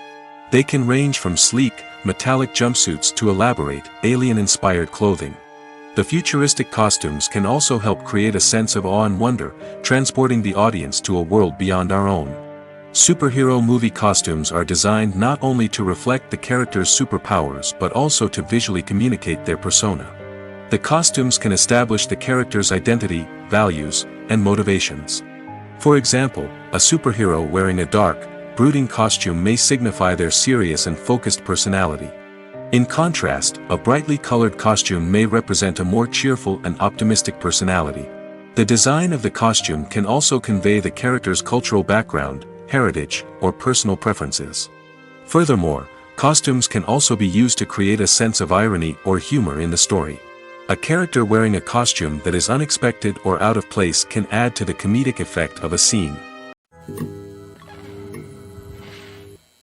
They can range from sleek, metallic jumpsuits to elaborate, alien-inspired clothing. The futuristic costumes can also help create a sense of awe and wonder, transporting the audience to a world beyond our own. Superhero movie costumes are designed not only to reflect the character's superpowers but also to visually communicate their persona. The costumes can establish the character's identity, values, and motivations. For example, a superhero wearing a dark, brooding costume may signify their serious and focused personality. In contrast, a brightly colored costume may represent a more cheerful and optimistic personality. The design of the costume can also convey the character's cultural background, heritage, or personal preferences. Furthermore, costumes can also be used to create a sense of irony or humor in the story. A character wearing a costume that is unexpected or out of place can add to the comedic effect of a scene.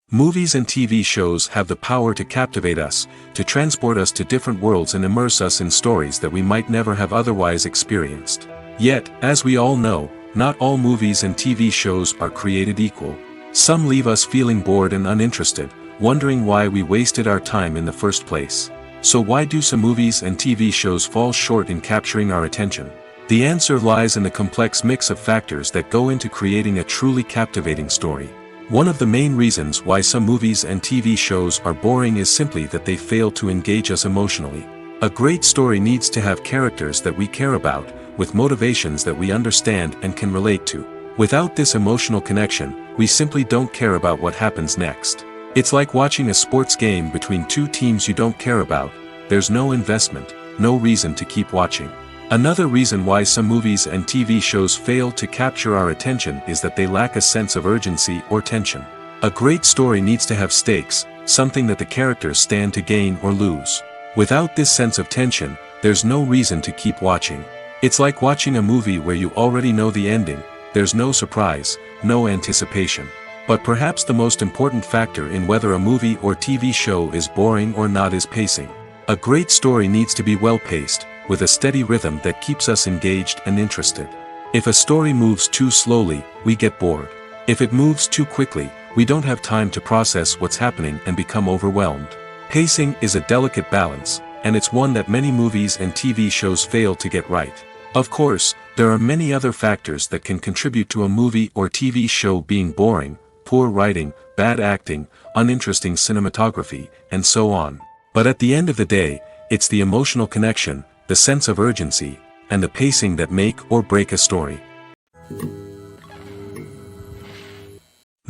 Movies and TV shows have the power to captivate us, to transport us to different worlds and immerse us in stories that we might never have otherwise experienced. Yet, as we all know, not all movies and TV shows are created equal. Some leave us feeling bored and uninterested, wondering why we wasted our time in the first place. So why do some movies and TV shows fall short in capturing our attention? The answer lies in the complex mix of factors that go into creating a truly captivating story. One of the main reasons why some movies and TV shows are boring is simply that they fail to engage us emotionally. A great story needs to have characters that we care about, with motivations that we understand and can relate to. Without this emotional connection, we simply don't care about what happens next. It's like watching a sports game between two teams you don't care about. There's no investment, no reason to keep watching. Another reason why some movies and TV shows fail to capture our attention is that they lack a sense of urgency or tension. A great story needs to have stakes, something that the characters stand to gain or lose. Without this sense of tension, there's no reason to keep watching. It's like watching a movie where you already know the ending. There's no surprise, no anticipation. But perhaps the most important factor in whether a movie or TV show is boring or not is pacing. A great story needs to be well-paced, with a steady rhythm that keeps us engaged and interested. If a story moves too slowly, we get bored. If it moves too quickly, We don't have time to process what's happening and become overwhelmed. Pacing is a delicate balance, and it's one that many movies and TV shows fail to get right. Of course, there are many other factors that can contribute to a movie or TV show being boring: poor writing, bad acting, uninteresting cinematography, and so on. But at the end of the day, it's the emotional connection, the sense of urgency, and the pacing that make or break a story.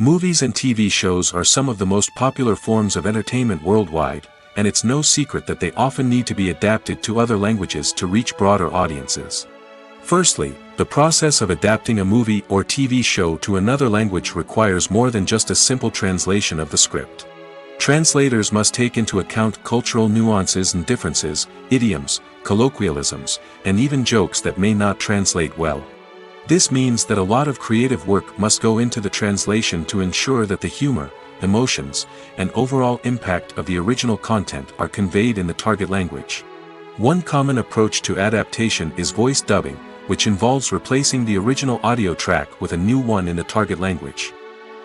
Movies and TV shows are some of the most popular forms of entertainment worldwide, and it's no secret that they often need to be adapted to other languages to reach broader audiences. Firstly, the process of adapting a movie or TV show to another language requires more than just a simple translation of the script. Translators must take into account cultural nuances and differences, idioms, colloquialisms, and even jokes that may not translate well. This means that a lot of creative work must go into the translation to ensure that the humor, emotions, and overall impact of the original content are conveyed in the target language. One common approach to adaptation is voice dubbing, which involves replacing the original audio track with a new one in the target language.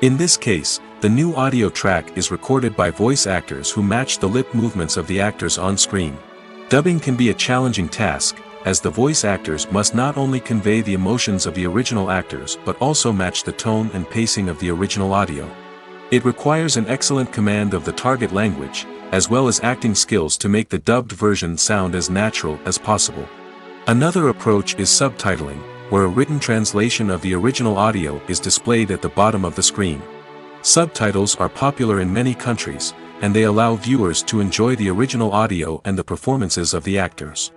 In this case, the new audio track is recorded by voice actors who match the lip movements of the actors on screen. Dubbing can be a challenging task, as the voice actors must not only convey the emotions of the original actors but also match the tone and pacing of the original audio. It requires an excellent command of the target language, as well as acting skills to make the dubbed version sound as natural as possible. Another approach is subtitling, where a written translation of the original audio is displayed at the bottom of the screen. Subtitles are popular in many countries, and they allow viewers to enjoy the original audio and the performances of the actors.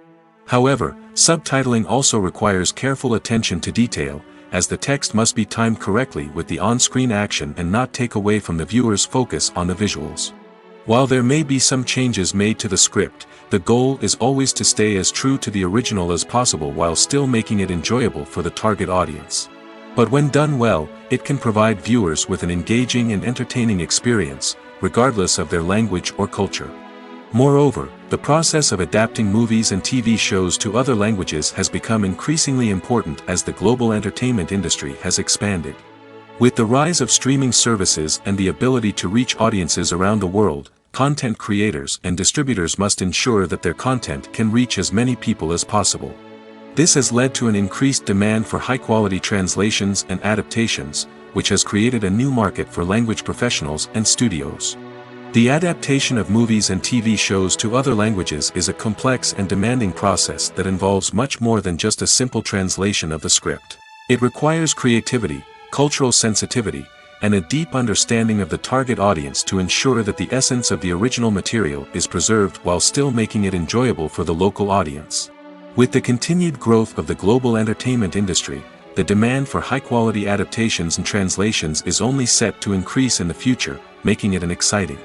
However, subtitling also requires careful attention to detail, as the text must be timed correctly with the on-screen action and not take away from the viewer's focus on the visuals. While there may be some changes made to the script, the goal is always to stay as true to the original as possible while still making it enjoyable for the target audience. But when done well, it can provide viewers with an engaging and entertaining experience, regardless of their language or culture. Moreover, the process of adapting movies and TV shows to other languages has become increasingly important as the global entertainment industry has expanded. With the rise of streaming services and the ability to reach audiences around the world, content creators and distributors must ensure that their content can reach as many people as possible. This has led to an increased demand for high-quality translations and adaptations, which has created a new market for language professionals and studios. The adaptation of movies and TV shows to other languages is a complex and demanding process that involves much more than just a simple translation of the script. It requires creativity, cultural sensitivity, and a deep understanding of the target audience to ensure that the essence of the original material is preserved while still making it enjoyable for the local audience. With the continued growth of the global entertainment industry, the demand for high-quality adaptations and translations is only set to increase in the future, making it exciting.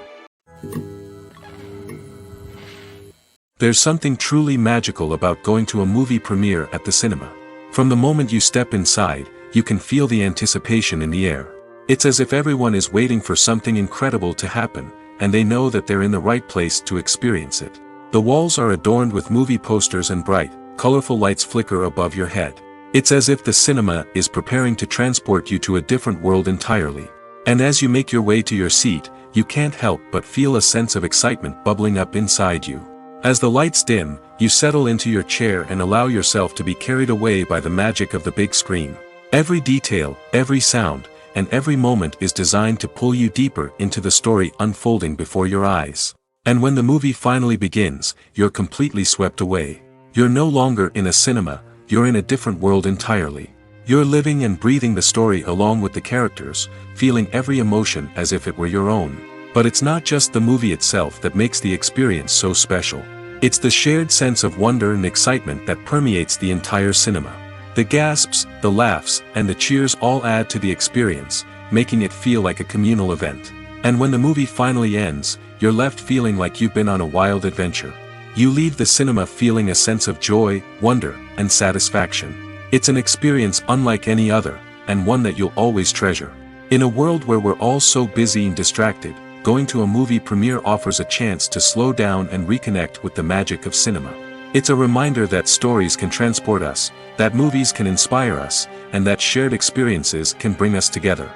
There's something truly magical about going to a movie premiere at the cinema. From the moment you step inside, you can feel the anticipation in the air. It's as if everyone is waiting for something incredible to happen, and they know that they're in the right place to experience it. The walls are adorned with movie posters and bright, colorful lights flicker above your head. It's as if the cinema is preparing to transport you to a different world entirely. And as you make your way to your seat, you can't help but feel a sense of excitement bubbling up inside you. As the lights dim, you settle into your chair and allow yourself to be carried away by the magic of the big screen. Every detail, every sound, and every moment is designed to pull you deeper into the story unfolding before your eyes. And when the movie finally begins, you're completely swept away. You're no longer in a cinema, you're in a different world entirely. You're living and breathing the story along with the characters, feeling every emotion as if it were your own. But it's not just the movie itself that makes the experience so special. It's the shared sense of wonder and excitement that permeates the entire cinema. The gasps, the laughs, and the cheers all add to the experience, making it feel like a communal event. And when the movie finally ends, you're left feeling like you've been on a wild adventure. You leave the cinema feeling a sense of joy, wonder, and satisfaction. It's an experience unlike any other, and one that you'll always treasure. In a world where we're all so busy and distracted, going to a movie premiere offers a chance to slow down and reconnect with the magic of cinema. It's a reminder that stories can transport us, that movies can inspire us, and that shared experiences can bring us together.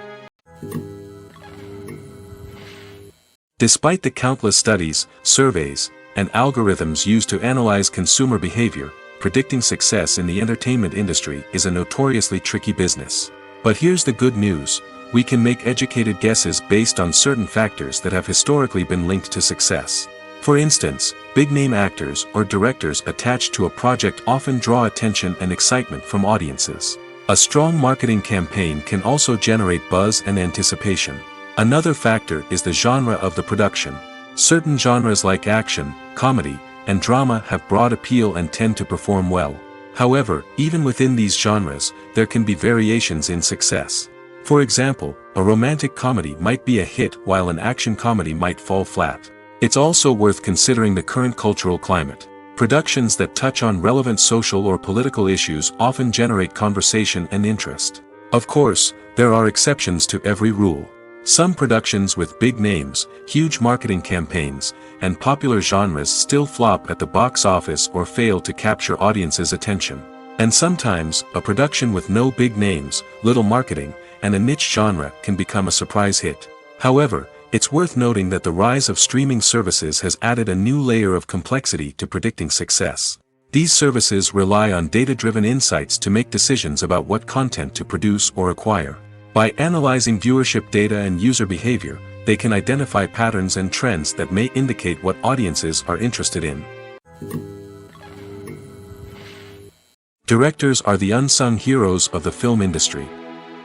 Despite the countless studies, surveys, and algorithms used to analyze consumer behavior, predicting success in the entertainment industry is a notoriously tricky business. But here's the good news: we can make educated guesses based on certain factors that have historically been linked to success. For instance, big-name actors or directors attached to a project often draw attention and excitement from audiences. A strong marketing campaign can also generate buzz and anticipation. Another factor is the genre of the production. Certain genres like action, comedy, and drama have broad appeal and tend to perform well. However, even within these genres, there can be variations in success. For example, a romantic comedy might be a hit while an action comedy might fall flat. It's also worth considering the current cultural climate. Productions that touch on relevant social or political issues often generate conversation and interest. Of course, there are exceptions to every rule. Some productions with big names, huge marketing campaigns, and popular genres still flop at the box office or fail to capture audiences' attention. And sometimes, a production with no big names, little marketing, and a niche genre can become a surprise hit. However, it's worth noting that the rise of streaming services has added a new layer of complexity to predicting success. These services rely on data-driven insights to make decisions about what content to produce or acquire. By analyzing viewership data and user behavior, they can identify patterns and trends that may indicate what audiences are interested in. Directors are the unsung heroes of the film industry.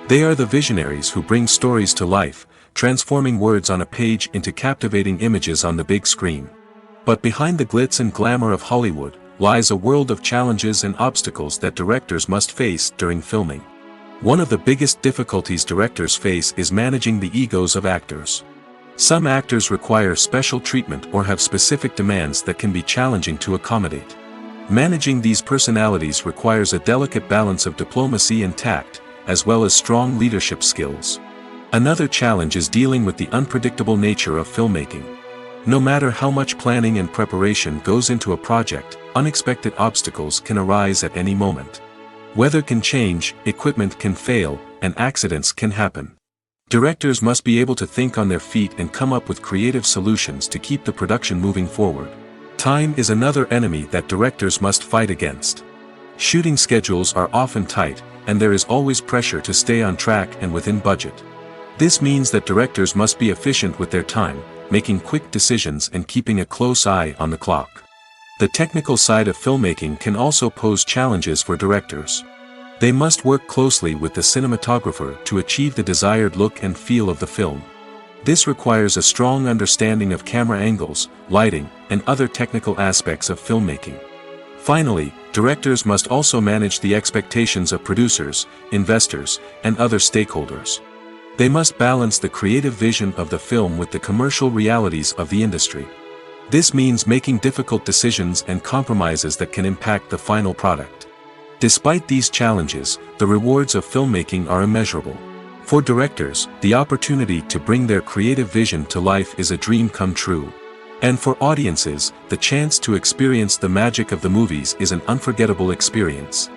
They are the visionaries who bring stories to life, transforming words on a page into captivating images on the big screen. But behind the glitz and glamour of Hollywood lies a world of challenges and obstacles that directors must face during filming. One of the biggest difficulties directors face is managing the egos of actors. Some actors require special treatment or have specific demands that can be challenging to accommodate. Managing these personalities requires a delicate balance of diplomacy and tact, as well as strong leadership skills. Another challenge is dealing with the unpredictable nature of filmmaking. No matter how much planning and preparation goes into a project, unexpected obstacles can arise at any moment. Weather can change, equipment can fail, and accidents can happen. Directors must be able to think on their feet and come up with creative solutions to keep the production moving forward. Time is another enemy that directors must fight against. Shooting schedules are often tight, and there is always pressure to stay on track and within budget. This means that directors must be efficient with their time, making quick decisions and keeping a close eye on the clock. The technical side of filmmaking can also pose challenges for directors. They must work closely with the cinematographer to achieve the desired look and feel of the film. This requires a strong understanding of camera angles, lighting, and other technical aspects of filmmaking. Finally, directors must also manage the expectations of producers, investors, and other stakeholders. They must balance the creative vision of the film with the commercial realities of the industry. This means making difficult decisions and compromises that can impact the final product. Despite these challenges, the rewards of filmmaking are immeasurable. For directors, the opportunity to bring their creative vision to life is a dream come true. And for audiences, the chance to experience the magic of the movies is an unforgettable experience.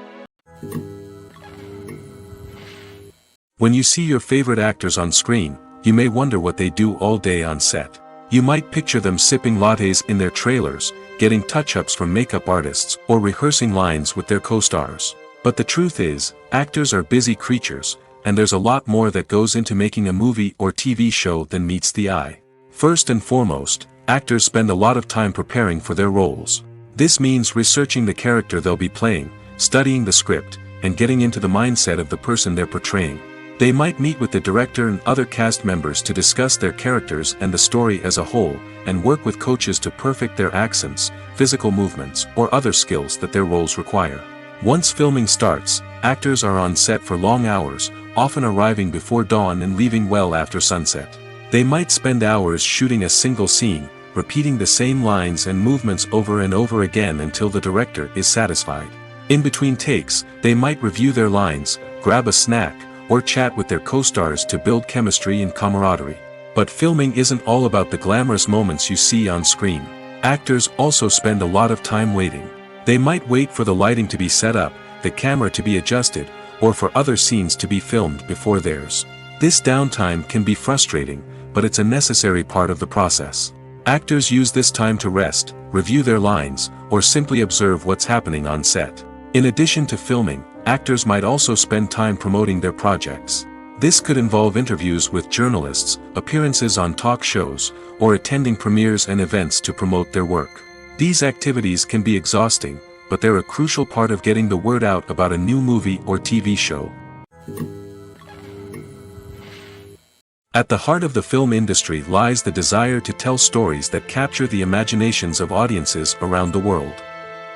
When you see your favorite actors on screen, you may wonder what they do all day on set. You might picture them sipping lattes in their trailers, getting touch-ups from makeup artists, or rehearsing lines with their co-stars. But the truth is, actors are busy creatures, and there's a lot more that goes into making a movie or TV show than meets the eye. First and foremost, actors spend a lot of time preparing for their roles. This means researching the character they'll be playing, studying the script, and getting into the mindset of the person they're portraying. They might meet with the director and other cast members to discuss their characters and the story as a whole, and work with coaches to perfect their accents, physical movements, or other skills that their roles require. Once filming starts, actors are on set for long hours, often arriving before dawn and leaving well after sunset. They might spend hours shooting a single scene, repeating the same lines and movements over and over again until the director is satisfied. In between takes, they might review their lines, grab a snack, or chat with their co-stars to build chemistry and camaraderie. But filming isn't all about the glamorous moments you see on screen. Actors also spend a lot of time waiting. They might wait for the lighting to be set up, the camera to be adjusted, or for other scenes to be filmed before theirs. This downtime can be frustrating, but it's a necessary part of the process. Actors use this time to rest, review their lines, or simply observe what's happening on set. In addition to filming, actors might also spend time promoting their projects. This could involve interviews with journalists, appearances on talk shows, or attending premieres and events to promote their work. These activities can be exhausting, but they're a crucial part of getting the word out about a new movie or TV show. At the heart of the film industry lies the desire to tell stories that capture the imaginations of audiences around the world.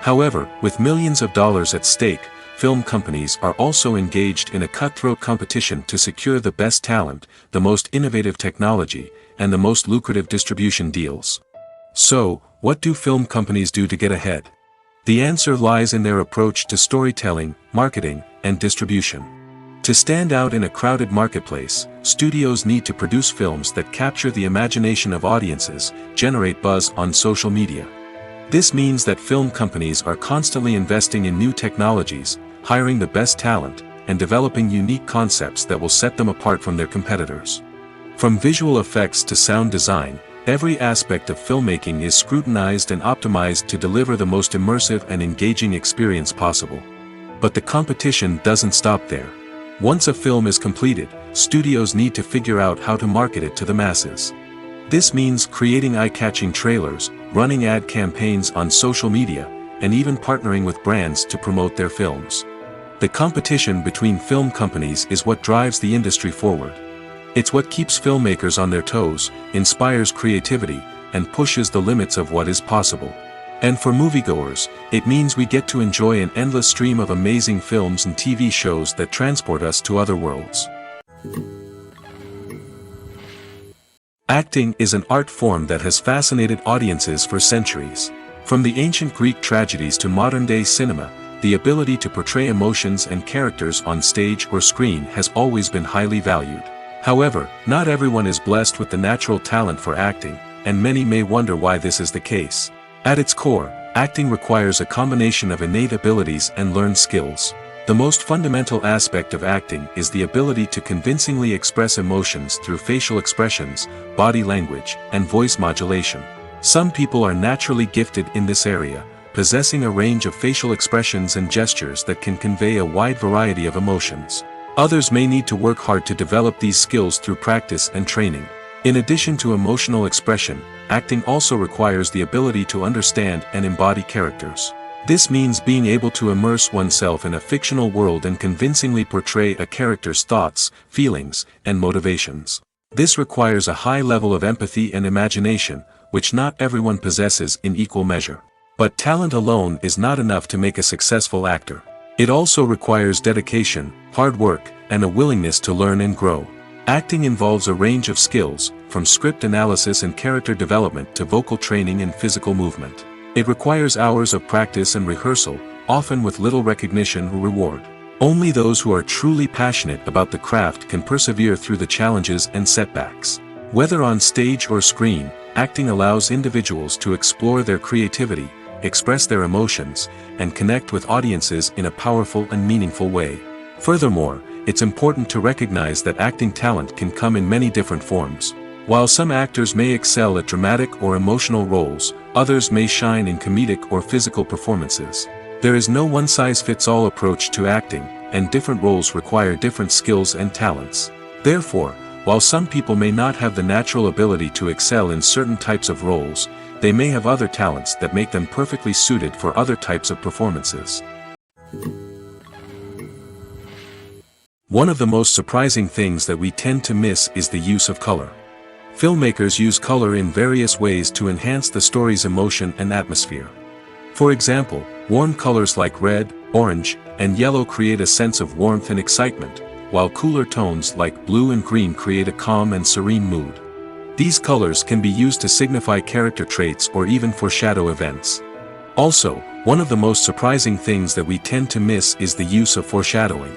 However, with millions of dollars at stake, film companies are also engaged in a cutthroat competition to secure the best talent, the most innovative technology, and the most lucrative distribution deals. So, what do film companies do to get ahead? The answer lies in their approach to storytelling, marketing, and distribution. To stand out in a crowded marketplace, studios need to produce films that capture the imagination of audiences, generate buzz on social media. This means that film companies are constantly investing in new technologies, hiring the best talent, and developing unique concepts that will set them apart from their competitors. From visual effects to sound design, every aspect of filmmaking is scrutinized and optimized to deliver the most immersive and engaging experience possible. But the competition doesn't stop there. Once a film is completed, studios need to figure out how to market it to the masses. This means creating eye-catching trailers, running ad campaigns on social media, and even partnering with brands to promote their films. The competition between film companies is what drives the industry forward. It's what keeps filmmakers on their toes, inspires creativity, and pushes the limits of what is possible. And for moviegoers, it means we get to enjoy an endless stream of amazing films and TV shows that transport us to other worlds. Acting is an art form that has fascinated audiences for centuries. From the ancient Greek tragedies to modern-day cinema, the ability to portray emotions and characters on stage or screen has always been highly valued. However, not everyone is blessed with the natural talent for acting, and many may wonder why this is the case. At its core, acting requires a combination of innate abilities and learned skills. The most fundamental aspect of acting is the ability to convincingly express emotions through facial expressions, body language, and voice modulation. Some people are naturally gifted in this area, possessing a range of facial expressions and gestures that can convey a wide variety of emotions. Others may need to work hard to develop these skills through practice and training. In addition to emotional expression, acting also requires the ability to understand and embody characters. This means being able to immerse oneself in a fictional world and convincingly portray a character's thoughts, feelings, and motivations. This requires a high level of empathy and imagination, which not everyone possesses in equal measure. But talent alone is not enough to make a successful actor. It also requires dedication, hard work, and a willingness to learn and grow. Acting involves a range of skills, from script analysis and character development to vocal training and physical movement. It requires hours of practice and rehearsal, often with little recognition or reward. Only those who are truly passionate about the craft can persevere through the challenges and setbacks. Whether on stage or screen, acting allows individuals to explore their creativity, express their emotions, and connect with audiences in a powerful and meaningful way. Furthermore, it's important to recognize that acting talent can come in many different forms. While some actors may excel at dramatic or emotional roles, others may shine in comedic or physical performances. There is no one-size-fits-all approach to acting, and different roles require different skills and talents. Therefore, while some people may not have the natural ability to excel in certain types of roles, they may have other talents that make them perfectly suited for other types of performances. One of the most surprising things that we tend to miss is the use of color. Filmmakers use color in various ways to enhance the story's emotion and atmosphere. For example, warm colors like red, orange, and yellow create a sense of warmth and excitement, while cooler tones like blue and green create a calm and serene mood. These colors can be used to signify character traits or even foreshadow events. Also, one of the most surprising things that we tend to miss is the use of foreshadowing.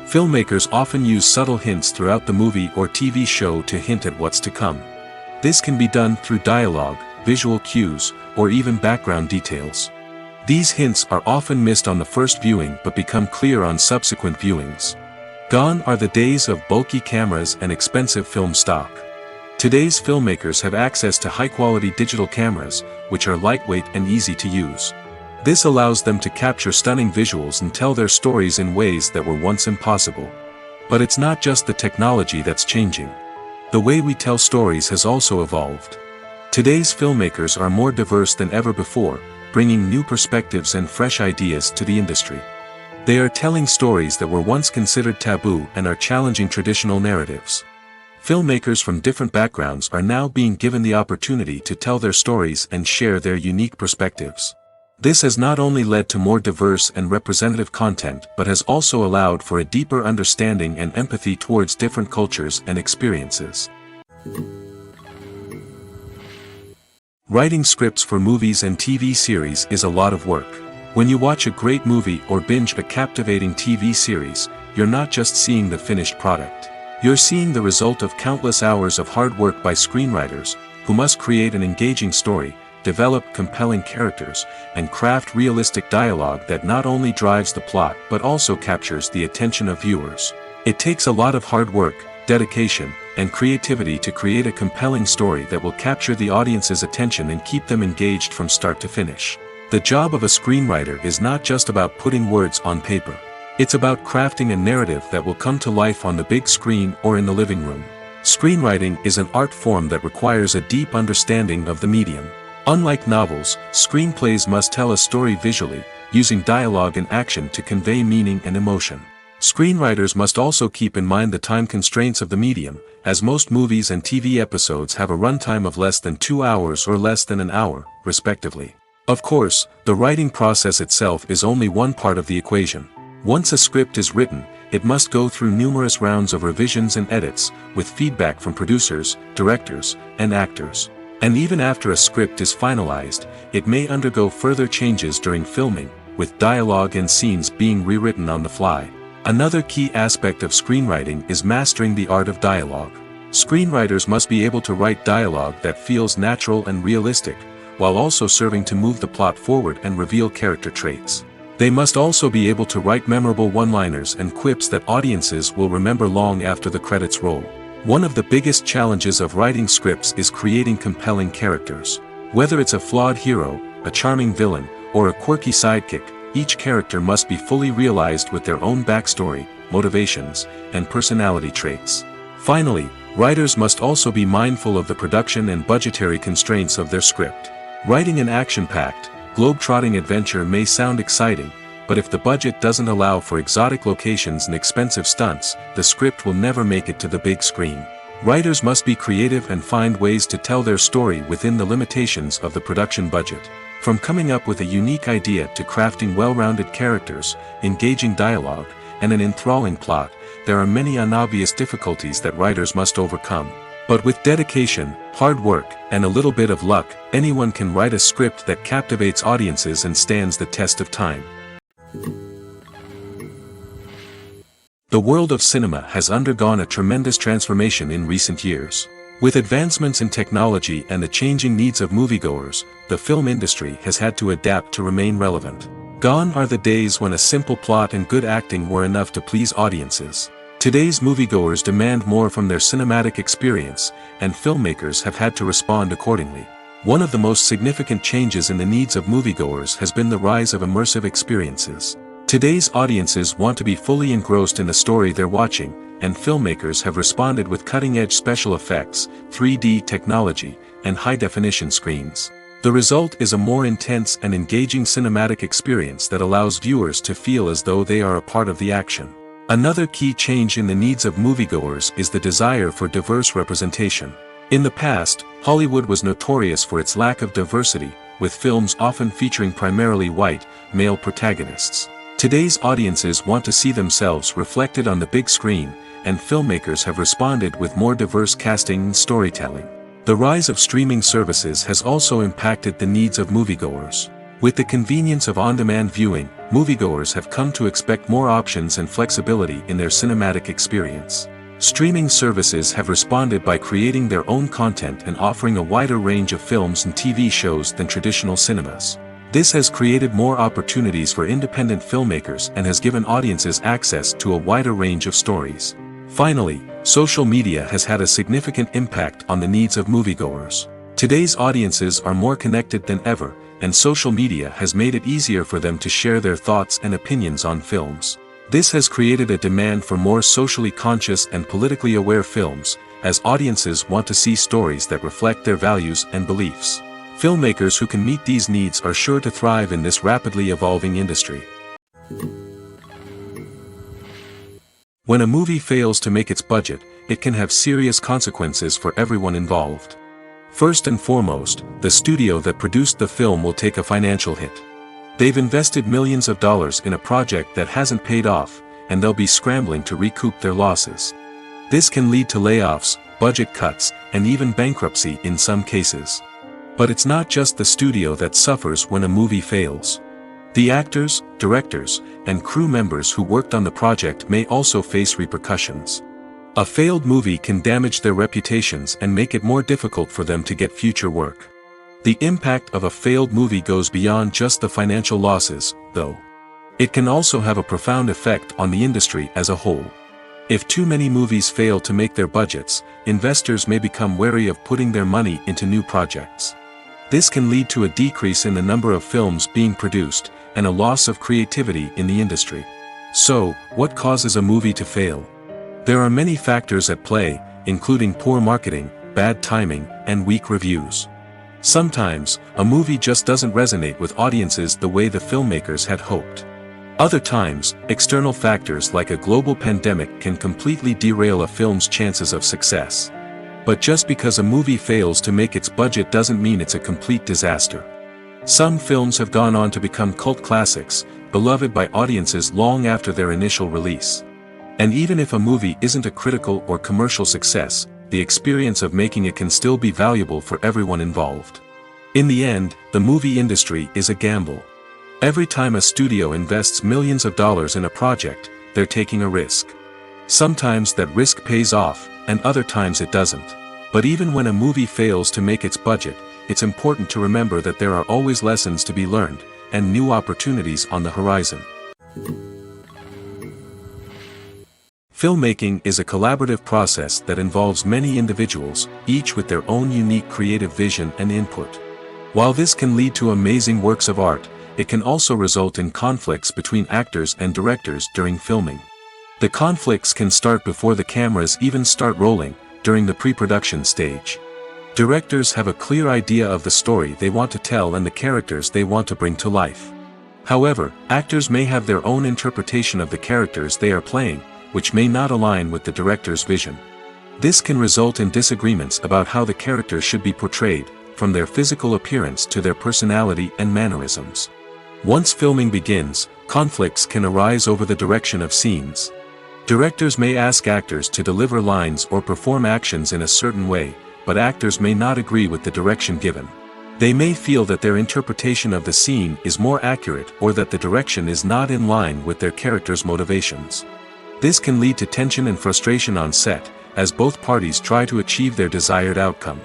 Filmmakers often use subtle hints throughout the movie or TV show to hint at what's to come. This can be done through dialogue, visual cues, or even background details. These hints are often missed on the first viewing but become clear on subsequent viewings. Gone are the days of bulky cameras and expensive film stock. Today's filmmakers have access to high-quality digital cameras, which are lightweight and easy to use. This allows them to capture stunning visuals and tell their stories in ways that were once impossible. But it's not just the technology that's changing. The way we tell stories has also evolved. Today's filmmakers are more diverse than ever before, bringing new perspectives and fresh ideas to the industry. They are telling stories that were once considered taboo and are challenging traditional narratives. Filmmakers from different backgrounds are now being given the opportunity to tell their stories and share their unique perspectives. This has not only led to more diverse and representative content but has also allowed for a deeper understanding and empathy towards different cultures and experiences. Writing scripts for movies and TV series is a lot of work. When you watch a great movie or binge a captivating TV series, you're not just seeing the finished product. You're seeing the result of countless hours of hard work by screenwriters, who must create an engaging story, develop compelling characters, and craft realistic dialogue that not only drives the plot but also captures the attention of viewers. It takes a lot of hard work, dedication, and creativity to create a compelling story that will capture the audience's attention and keep them engaged from start to finish. The job of a screenwriter is not just about putting words on paper. It's about crafting a narrative that will come to life on the big screen or in the living room. Screenwriting is an art form that requires a deep understanding of the medium. Unlike novels, screenplays must tell a story visually, using dialogue and action to convey meaning and emotion. Screenwriters must also keep in mind the time constraints of the medium, as most movies and TV episodes have a runtime of less than 2 hours or less than an hour, respectively. Of course, the writing process itself is only one part of the equation. Once a script is written, it must go through numerous rounds of revisions and edits, with feedback from producers, directors, and actors. And even after a script is finalized, it may undergo further changes during filming, with dialogue and scenes being rewritten on the fly. Another key aspect of screenwriting is mastering the art of dialogue. Screenwriters must be able to write dialogue that feels natural and realistic, while also serving to move the plot forward and reveal character traits. They must also be able to write memorable one-liners and quips that audiences will remember long after the credits roll. One of the biggest challenges of writing scripts is creating compelling characters. Whether it's a flawed hero, a charming villain, or a quirky sidekick, each character must be fully realized with their own backstory, motivations, and personality traits. Finally, writers must also be mindful of the production and budgetary constraints of their script. Writing an action-packed, globe-trotting adventure may sound exciting, but if the budget doesn't allow for exotic locations and expensive stunts, the script will never make it to the big screen. Writers must be creative and find ways to tell their story within the limitations of the production budget. From coming up with a unique idea to crafting well-rounded characters, engaging dialogue, and an enthralling plot, there are many unobvious difficulties that writers must overcome. But with dedication, hard work, and a little bit of luck, anyone can write a script that captivates audiences and stands the test of time. The world of cinema has undergone a tremendous transformation in recent years. With advancements in technology and the changing needs of moviegoers, the film industry has had to adapt to remain relevant. Gone are the days when a simple plot and good acting were enough to please audiences. Today's moviegoers demand more from their cinematic experience, and filmmakers have had to respond accordingly. One of the most significant changes in the needs of moviegoers has been the rise of immersive experiences. Today's audiences want to be fully engrossed in the story they're watching, and filmmakers have responded with cutting-edge special effects, 3D technology, and high-definition screens. The result is a more intense and engaging cinematic experience that allows viewers to feel as though they are a part of the action. Another key change in the needs of moviegoers is the desire for diverse representation. In the past, Hollywood was notorious for its lack of diversity, with films often featuring primarily white, male protagonists. Today's audiences want to see themselves reflected on the big screen, and filmmakers have responded with more diverse casting and storytelling. The rise of streaming services has also impacted the needs of moviegoers. With the convenience of on-demand viewing, moviegoers have come to expect more options and flexibility in their cinematic experience. Streaming services have responded by creating their own content and offering a wider range of films and TV shows than traditional cinemas. This has created more opportunities for independent filmmakers and has given audiences access to a wider range of stories. Finally, Social media has had a significant impact on the needs of moviegoers. Today's audiences are more connected than ever, and social media has made it easier for them to share their thoughts and opinions on films. This has created a demand for more socially conscious and politically aware films, as audiences want to see stories that reflect their values and beliefs. Filmmakers who can meet these needs are sure to thrive in this rapidly evolving industry. When a movie fails to make its budget, it can have serious consequences for everyone involved. First and foremost, the studio that produced the film will take a financial hit. They've invested millions of dollars in a project that hasn't paid off, and they'll be scrambling to recoup their losses. This can lead to layoffs, budget cuts, and even bankruptcy in some cases. But it's not just the studio that suffers when a movie fails. The actors, directors, and crew members who worked on the project may also face repercussions. A failed movie can damage their reputations and make it more difficult for them to get future work. The impact of a failed movie goes beyond just the financial losses, though. It can also have a profound effect on the industry as a whole. If too many movies fail to make their budgets, investors may become wary of putting their money into new projects. This can lead to a decrease in the number of films being produced, and a loss of creativity in the industry. So, what causes a movie to fail? There are many factors at play, including poor marketing, bad timing, and weak reviews. Sometimes, a movie just doesn't resonate with audiences the way the filmmakers had hoped. Other times, external factors like a global pandemic can completely derail a film's chances of success. But just because a movie fails to make its budget doesn't mean it's a complete disaster. Some films have gone on to become cult classics, beloved by audiences long after their initial release. And even if a movie isn't a critical or commercial success, the experience of making it can still be valuable for everyone involved. In the end, the movie industry is a gamble. Every time a studio invests millions of dollars in a project, they're taking a risk. Sometimes that risk pays off, and other times it doesn't. But even when a movie fails to make its budget, it's important to remember that there are always lessons to be learned, and new opportunities on the horizon. Filmmaking is a collaborative process that involves many individuals, each with their own unique creative vision and input. While this can lead to amazing works of art, it can also result in conflicts between actors and directors during filming. The conflicts can start before the cameras even start rolling, during the pre-production stage. Directors have a clear idea of the story they want to tell and the characters they want to bring to life. However, actors may have their own interpretation of the characters they are playing, which may not align with the director's vision. This can result in disagreements about how the characters should be portrayed, from their physical appearance to their personality and mannerisms. Once filming begins, conflicts can arise over the direction of scenes. Directors may ask actors to deliver lines or perform actions in a certain way, but actors may not agree with the direction given. They may feel that their interpretation of the scene is more accurate or that the direction is not in line with their character's motivations. This can lead to tension and frustration on set, as both parties try to achieve their desired outcome.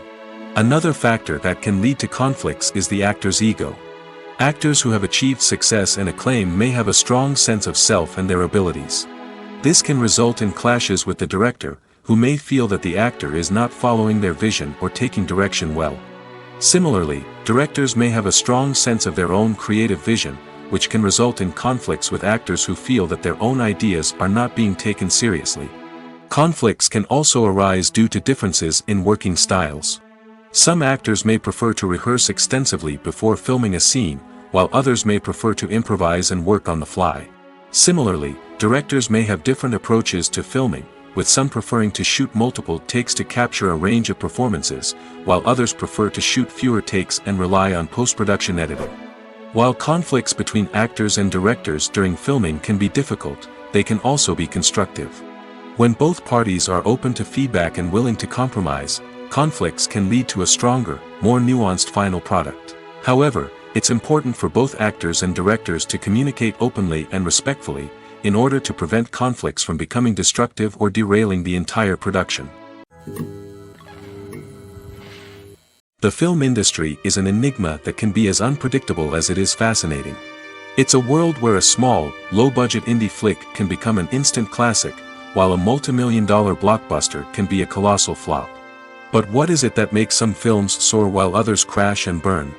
Another factor that can lead to conflicts is the actor's ego. Actors who have achieved success and acclaim may have a strong sense of self and their abilities. This can result in clashes with the director, who may feel that the actor is not following their vision or taking direction well. Similarly, directors may have a strong sense of their own creative vision, which can result in conflicts with actors who feel that their own ideas are not being taken seriously. Conflicts can also arise due to differences in working styles. Some actors may prefer to rehearse extensively before filming a scene, while others may prefer to improvise and work on the fly. Similarly, directors may have different approaches to filming, with some preferring to shoot multiple takes to capture a range of performances, while others prefer to shoot fewer takes and rely on post-production editing. While conflicts between actors and directors during filming can be difficult, they can also be constructive. When both parties are open to feedback and willing to compromise, conflicts can lead to a stronger, more nuanced final product. However, it's important for both actors and directors to communicate openly and respectfully, in order to prevent conflicts from becoming destructive or derailing the entire production. The film industry is an enigma that can be as unpredictable as it is fascinating. It's a world where a small, low-budget indie flick can become an instant classic, while a multimillion-dollar blockbuster can be a colossal flop. But what is it that makes some films soar while others crash and burn?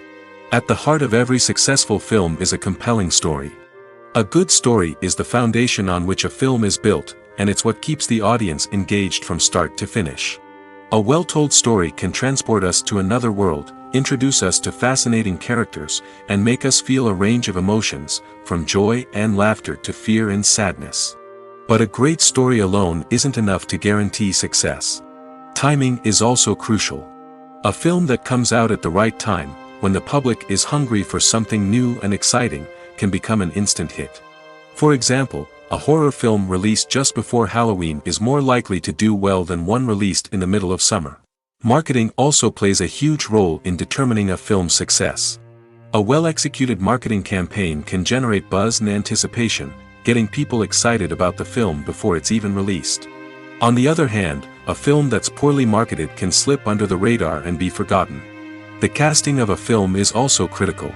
At the heart of every successful film is a compelling story. A good story is the foundation on which a film is built, and it's what keeps the audience engaged from start to finish. A well-told story can transport us to another world, introduce us to fascinating characters, and make us feel a range of emotions, from joy and laughter to fear and sadness. But a great story alone isn't enough to guarantee success. Timing is also crucial. A film that comes out at the right time, when the public is hungry for something new and exciting, can become an instant hit. For example, a horror film released just before Halloween is more likely to do well than one released in the middle of summer. Marketing also plays a huge role in determining a film's success. A well-executed marketing campaign can generate buzz and anticipation, getting people excited about the film before it's even released. On the other hand, a film that's poorly marketed can slip under the radar and be forgotten. The casting of a film is also critical.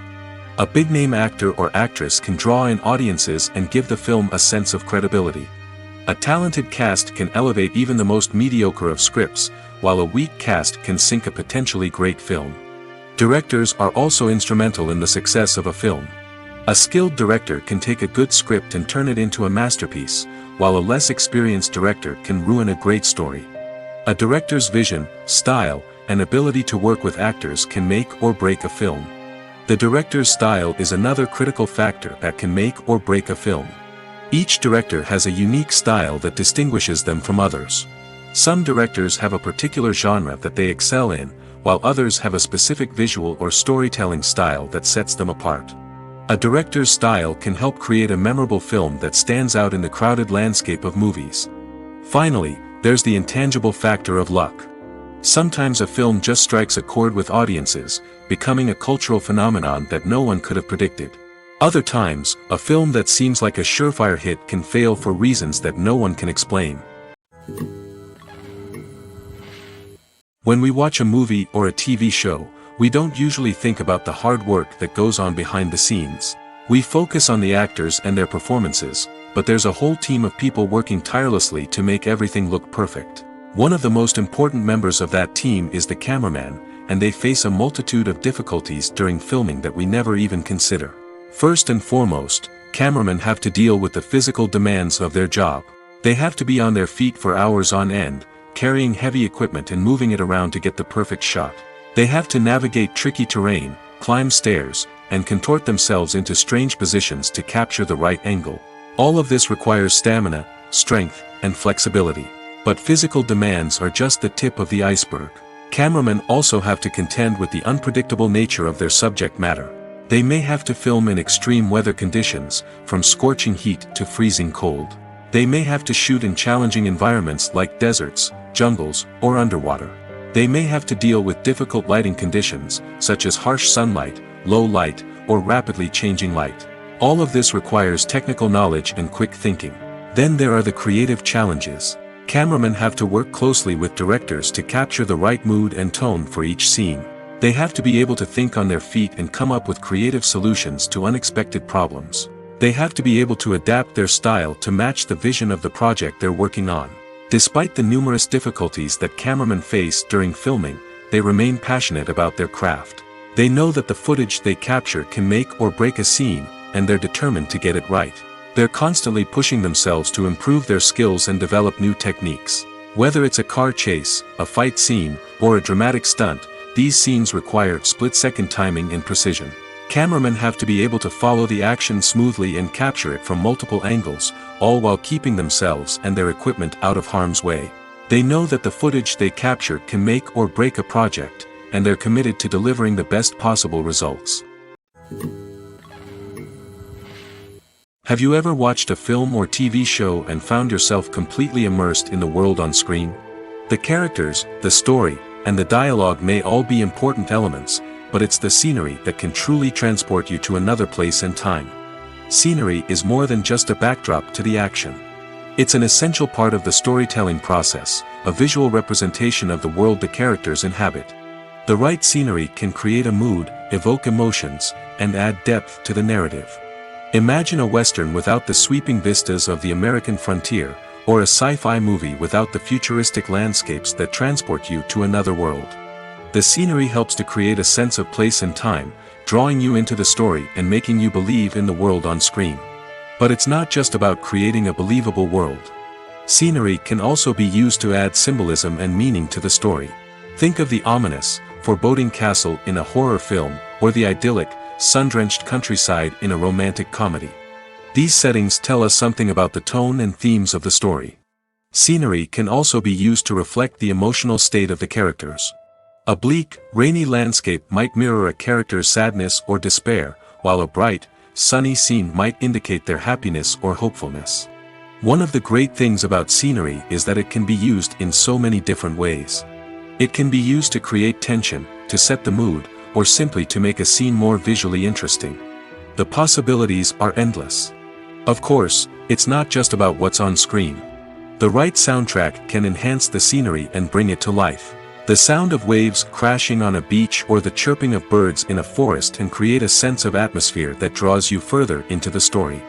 A big-name actor or actress can draw in audiences and give the film a sense of credibility. A talented cast can elevate even the most mediocre of scripts, while a weak cast can sink a potentially great film. Directors are also instrumental in the success of a film. A skilled director can take a good script and turn it into a masterpiece, while a less experienced director can ruin a great story. A director's vision, style, and ability to work with actors can make or break a film. The director's style is another critical factor that can make or break a film. Each director has a unique style that distinguishes them from others. Some directors have a particular genre that they excel in, while others have a specific visual or storytelling style that sets them apart. A director's style can help create a memorable film that stands out in the crowded landscape of movies. Finally, there's the intangible factor of luck. Sometimes a film just strikes a chord with audiences, becoming a cultural phenomenon that no one could have predicted. Other times, a film that seems like a surefire hit can fail for reasons that no one can explain. When we watch a movie or a TV show, we don't usually think about the hard work that goes on behind the scenes. We focus on the actors and their performances, but there's a whole team of people working tirelessly to make everything look perfect. One of the most important members of that team is the cameraman, and they face a multitude of difficulties during filming that we never even consider. First and foremost, cameramen have to deal with the physical demands of their job. They have to be on their feet for hours on end, carrying heavy equipment and moving it around to get the perfect shot. They have to navigate tricky terrain, climb stairs, and contort themselves into strange positions to capture the right angle. All of this requires stamina, strength, and flexibility. But physical demands are just the tip of the iceberg. Cameramen also have to contend with the unpredictable nature of their subject matter. They may have to film in extreme weather conditions, from scorching heat to freezing cold. They may have to shoot in challenging environments like deserts, jungles, or underwater. They may have to deal with difficult lighting conditions, such as harsh sunlight, low light, or rapidly changing light. All of this requires technical knowledge and quick thinking. Then there are the creative challenges. Cameramen have to work closely with directors to capture the right mood and tone for each scene. They have to be able to think on their feet and come up with creative solutions to unexpected problems. They have to be able to adapt their style to match the vision of the project they're working on. Despite the numerous difficulties that cameramen face during filming, they remain passionate about their craft. They know that the footage they capture can make or break a scene, and they're determined to get it right. They're constantly pushing themselves to improve their skills and develop new techniques. Whether it's a car chase, a fight scene, or a dramatic stunt, these scenes require split-second timing and precision. Cameramen have to be able to follow the action smoothly and capture it from multiple angles, all while keeping themselves and their equipment out of harm's way. They know that the footage they capture can make or break a project, and they're committed to delivering the best possible results. Have you ever watched a film or TV show and found yourself completely immersed in the world on screen? The characters, the story, and the dialogue may all be important elements, but it's the scenery that can truly transport you to another place and time. Scenery is more than just a backdrop to the action. It's an essential part of the storytelling process, a visual representation of the world the characters inhabit. The right scenery can create a mood, evoke emotions, and add depth to the narrative. Imagine a western without the sweeping vistas of the American frontier, or a sci-fi movie without the futuristic landscapes that transport you to another world. The scenery helps to create a sense of place and time, drawing you into the story and making you believe in the world on screen. But it's not just about creating a believable world. Scenery can also be used to add symbolism and meaning to the story. Think of the ominous, foreboding castle in a horror film, or the idyllic, sun-drenched countryside in a romantic comedy. These settings tell us something about the tone and themes of the story. Scenery can also be used to reflect the emotional state of the characters. A bleak, rainy landscape might mirror a character's sadness or despair, while a bright, sunny scene might indicate their happiness or hopefulness. One of the great things about scenery is that it can be used in so many different ways. It can be used to create tension, to set the mood, or simply to make a scene more visually interesting. The possibilities are endless. Of course, it's not just about what's on screen. The right soundtrack can enhance the scenery and bring it to life. The sound of waves crashing on a beach or the chirping of birds in a forest can create a sense of atmosphere that draws you further into the story.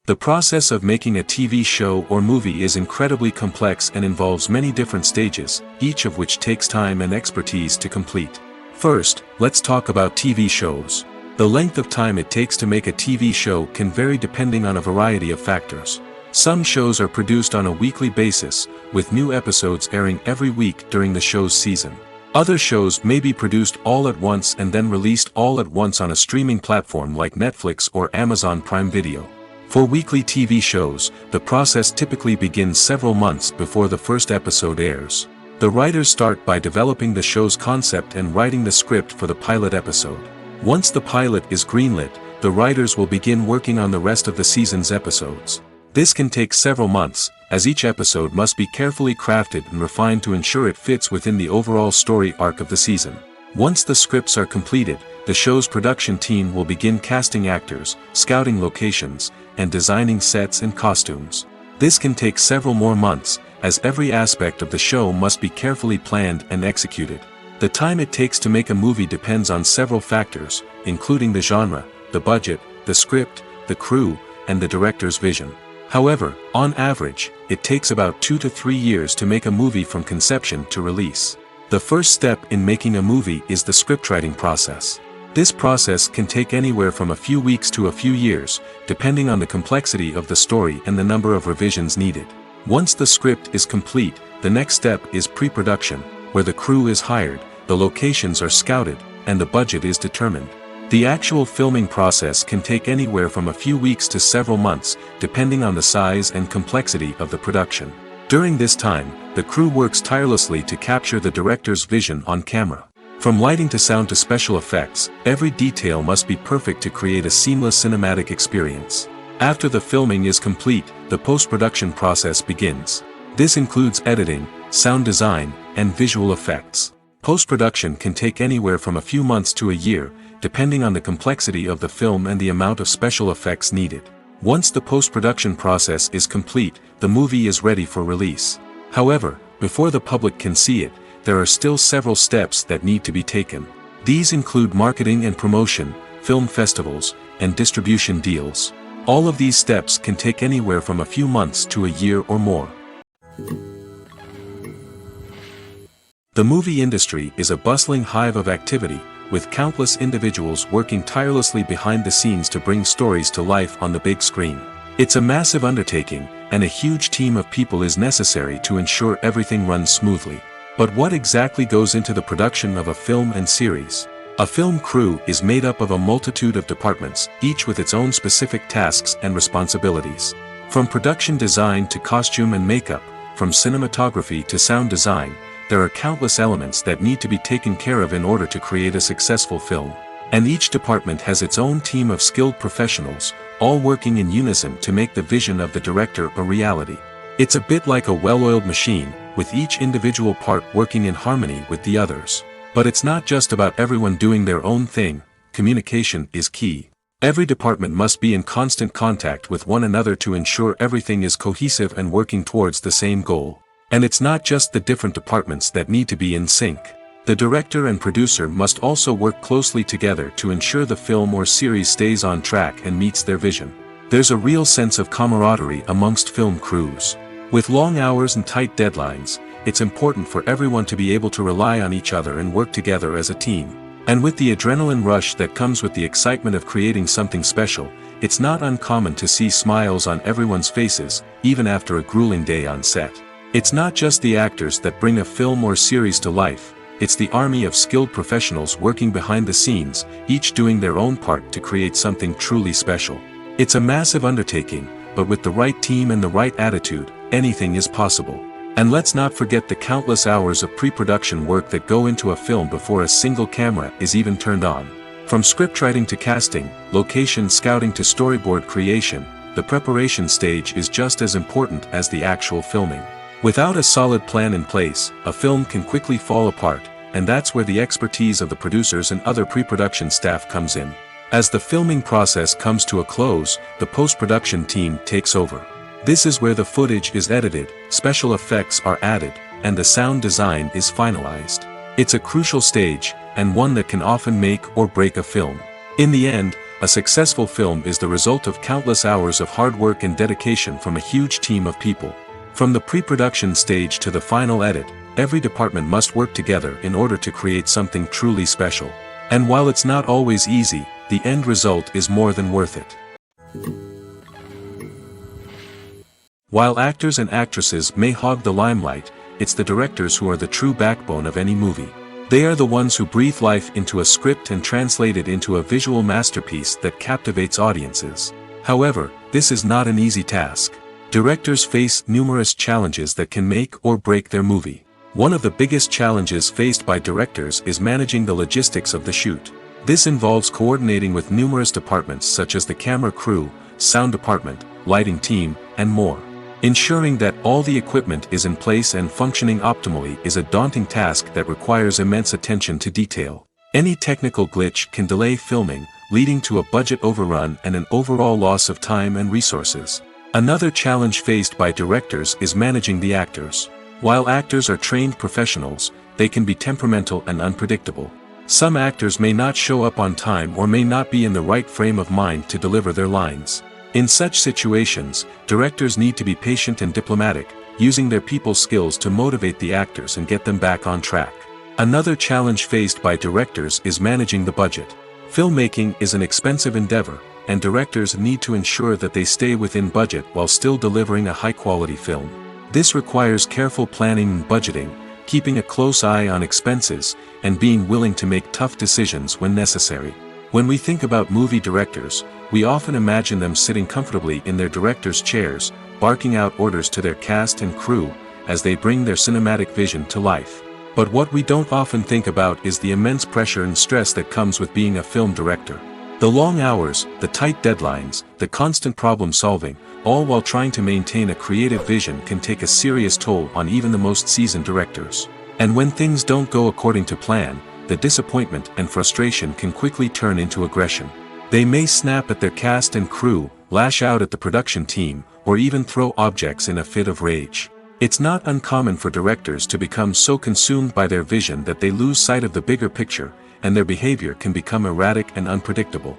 The process of making a TV show or movie is incredibly complex and involves many different stages, each of which takes time and expertise to complete. First, let's talk about TV shows. The length of time it takes to make a TV show can vary depending on a variety of factors. Some shows are produced on a weekly basis, with new episodes airing every week during the show's season. Other shows may be produced all at once and then released all at once on a streaming platform like Netflix or Amazon Prime Video. For weekly TV shows, the process typically begins several months before the first episode airs. The writers start by developing the show's concept and writing the script for the pilot episode. Once the pilot is greenlit, the writers will begin working on the rest of the season's episodes. This can take several months, as each episode must be carefully crafted and refined to ensure it fits within the overall story arc of the season. Once the scripts are completed, the show's production team will begin casting actors, scouting locations, and designing sets and costumes. This can take several more months, as every aspect of the show must be carefully planned and executed. The time it takes to make a movie depends on several factors, including the genre, the budget, the script, the crew, and the director's vision. However, on average, it takes about 2 to 3 years to make a movie from conception to release. The first step in making a movie is the scriptwriting process. This process can take anywhere from a few weeks to a few years, depending on the complexity of the story and the number of revisions needed. Once the script is complete, the next step is pre-production, where the crew is hired, the locations are scouted, and the budget is determined. The actual filming process can take anywhere from a few weeks to several months, depending on the size and complexity of the production. During this time, the crew works tirelessly to capture the director's vision on camera. From lighting to sound to special effects, every detail must be perfect to create a seamless cinematic experience. After the filming is complete, the post-production process begins. This includes editing, sound design, and visual effects. Post-production can take anywhere from a few months to a year, depending on the complexity of the film and the amount of special effects needed. Once the post-production process is complete, the movie is ready for release. However, before the public can see it, there are still several steps that need to be taken. These include marketing and promotion, film festivals, and distribution deals. All of these steps can take anywhere from a few months to a year or more. The movie industry is a bustling hive of activity, with countless individuals working tirelessly behind the scenes to bring stories to life on the big screen. It's a massive undertaking, and a huge team of people is necessary to ensure everything runs smoothly. But what exactly goes into the production of a film and series? A film crew is made up of a multitude of departments, each with its own specific tasks and responsibilities. From production design to costume and makeup, from cinematography to sound design, there are countless elements that need to be taken care of in order to create a successful film. And each department has its own team of skilled professionals, all working in unison to make the vision of the director a reality. It's a bit like a well-oiled machine, with each individual part working in harmony with the others. But it's not just about everyone doing their own thing. Communication is key. Every department must be in constant contact with one another to ensure everything is cohesive and working towards the same goal. And it's not just the different departments that need to be in sync. The director and producer must also work closely together to ensure the film or series stays on track and meets their vision. There's a real sense of camaraderie amongst film crews. With long hours and tight deadlines, it's important for everyone to be able to rely on each other and work together as a team. And with the adrenaline rush that comes with the excitement of creating something special, it's not uncommon to see smiles on everyone's faces, even after a grueling day on set. It's not just the actors that bring a film or series to life, it's the army of skilled professionals working behind the scenes, each doing their own part to create something truly special. It's a massive undertaking, but with the right team and the right attitude, anything is possible. And let's not forget the countless hours of pre-production work that go into a film before a single camera is even turned on. From scriptwriting to casting, location scouting to storyboard creation, the preparation stage is just as important as the actual filming. Without a solid plan in place, a film can quickly fall apart, and that's where the expertise of the producers and other pre-production staff comes in. As the filming process comes to a close, the post-production team takes over. This is where the footage is edited, special effects are added, and the sound design is finalized. It's a crucial stage, and one that can often make or break a film. In the end, a successful film is the result of countless hours of hard work and dedication from a huge team of people. From the pre-production stage to the final edit, every department must work together in order to create something truly special. And while it's not always easy, the end result is more than worth it. While actors and actresses may hog the limelight, it's the directors who are the true backbone of any movie. They are the ones who breathe life into a script and translate it into a visual masterpiece that captivates audiences. However, this is not an easy task. Directors face numerous challenges that can make or break their movie. One of the biggest challenges faced by directors is managing the logistics of the shoot. This involves coordinating with numerous departments such as the camera crew, sound department, lighting team, and more. Ensuring that all the equipment is in place and functioning optimally is a daunting task that requires immense attention to detail. Any technical glitch can delay filming, leading to a budget overrun and an overall loss of time and resources. Another challenge faced by directors is managing the actors. While actors are trained professionals, they can be temperamental and unpredictable. Some actors may not show up on time or may not be in the right frame of mind to deliver their lines. In such situations, directors need to be patient and diplomatic, using their people skills to motivate the actors and get them back on track. Another challenge faced by directors is managing the budget. Filmmaking is an expensive endeavor, and directors need to ensure that they stay within budget while still delivering a high-quality film. This requires careful planning and budgeting, keeping a close eye on expenses, and being willing to make tough decisions when necessary. When we think about movie directors, we often imagine them sitting comfortably in their director's chairs, barking out orders to their cast and crew, as they bring their cinematic vision to life. But what we don't often think about is the immense pressure and stress that comes with being a film director. The long hours, the tight deadlines, the constant problem solving, all while trying to maintain a creative vision can take a serious toll on even the most seasoned directors. And when things don't go according to plan, the disappointment and frustration can quickly turn into aggression. They may snap at their cast and crew, lash out at the production team, or even throw objects in a fit of rage. It's not uncommon for directors to become so consumed by their vision that they lose sight of the bigger picture, and their behavior can become erratic and unpredictable.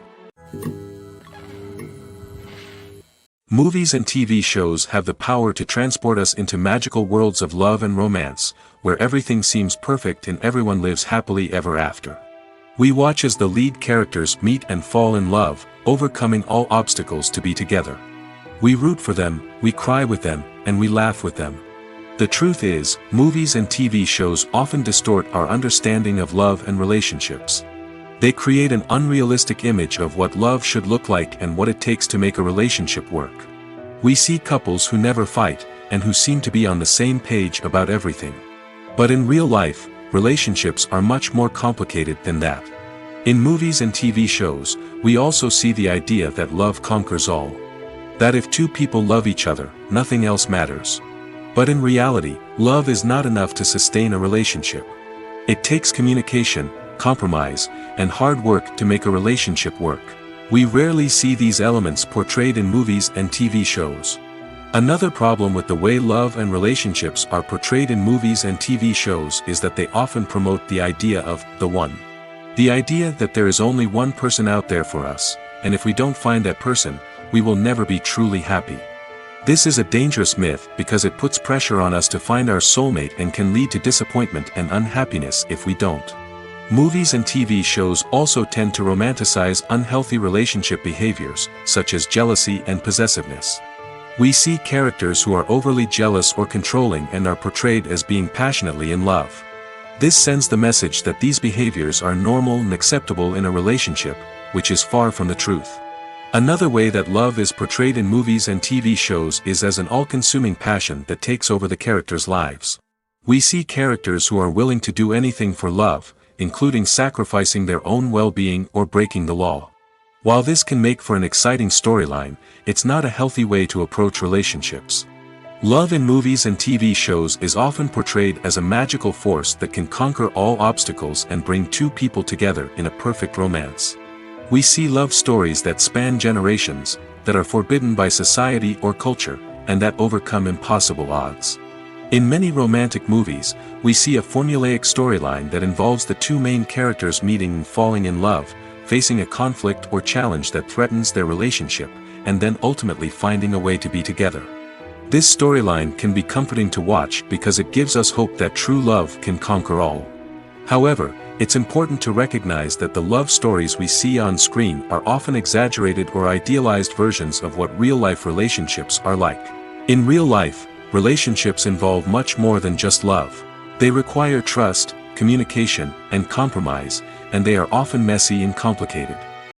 Movies and TV shows have the power to transport us into magical worlds of love and romance, where everything seems perfect and everyone lives happily ever after. We watch as the lead characters meet and fall in love, overcoming all obstacles to be together. We root for them, we cry with them, and we laugh with them. The truth is, movies and TV shows often distort our understanding of love and relationships. They create an unrealistic image of what love should look like and what it takes to make a relationship work. We see couples who never fight, and who seem to be on the same page about everything. But in real life, relationships are much more complicated than that. In movies and TV shows, we also see the idea that love conquers all. That if two people love each other, nothing else matters. But in reality, love is not enough to sustain a relationship. It takes communication, compromise, and hard work to make a relationship work. We rarely see these elements portrayed in movies and TV shows. Another problem with the way love and relationships are portrayed in movies and TV shows is that they often promote the idea of the one. The idea that there is only one person out there for us, and if we don't find that person, we will never be truly happy. This is a dangerous myth because it puts pressure on us to find our soulmate and can lead to disappointment and unhappiness if we don't. Movies and TV shows also tend to romanticize unhealthy relationship behaviors, such as jealousy and possessiveness. We see characters who are overly jealous or controlling and are portrayed as being passionately in love. This sends the message that these behaviors are normal and acceptable in a relationship, which is far from the truth. Another way that love is portrayed in movies and TV shows is as an all-consuming passion that takes over the characters' lives. We see characters who are willing to do anything for love, including sacrificing their own well-being or breaking the law. While this can make for an exciting storyline, it's not a healthy way to approach relationships. Love in movies and TV shows is often portrayed as a magical force that can conquer all obstacles and bring two people together in a perfect romance. We see love stories that span generations, that are forbidden by society or culture, and that overcome impossible odds. In many romantic movies, we see a formulaic storyline that involves the two main characters meeting and falling in love, facing a conflict or challenge that threatens their relationship, and then ultimately finding a way to be together. This storyline can be comforting to watch because it gives us hope that true love can conquer all. However, it's important to recognize that the love stories we see on screen are often exaggerated or idealized versions of what real-life relationships are like. In real life, relationships involve much more than just love. They require trust, communication, and compromise, and they are often messy and complicated.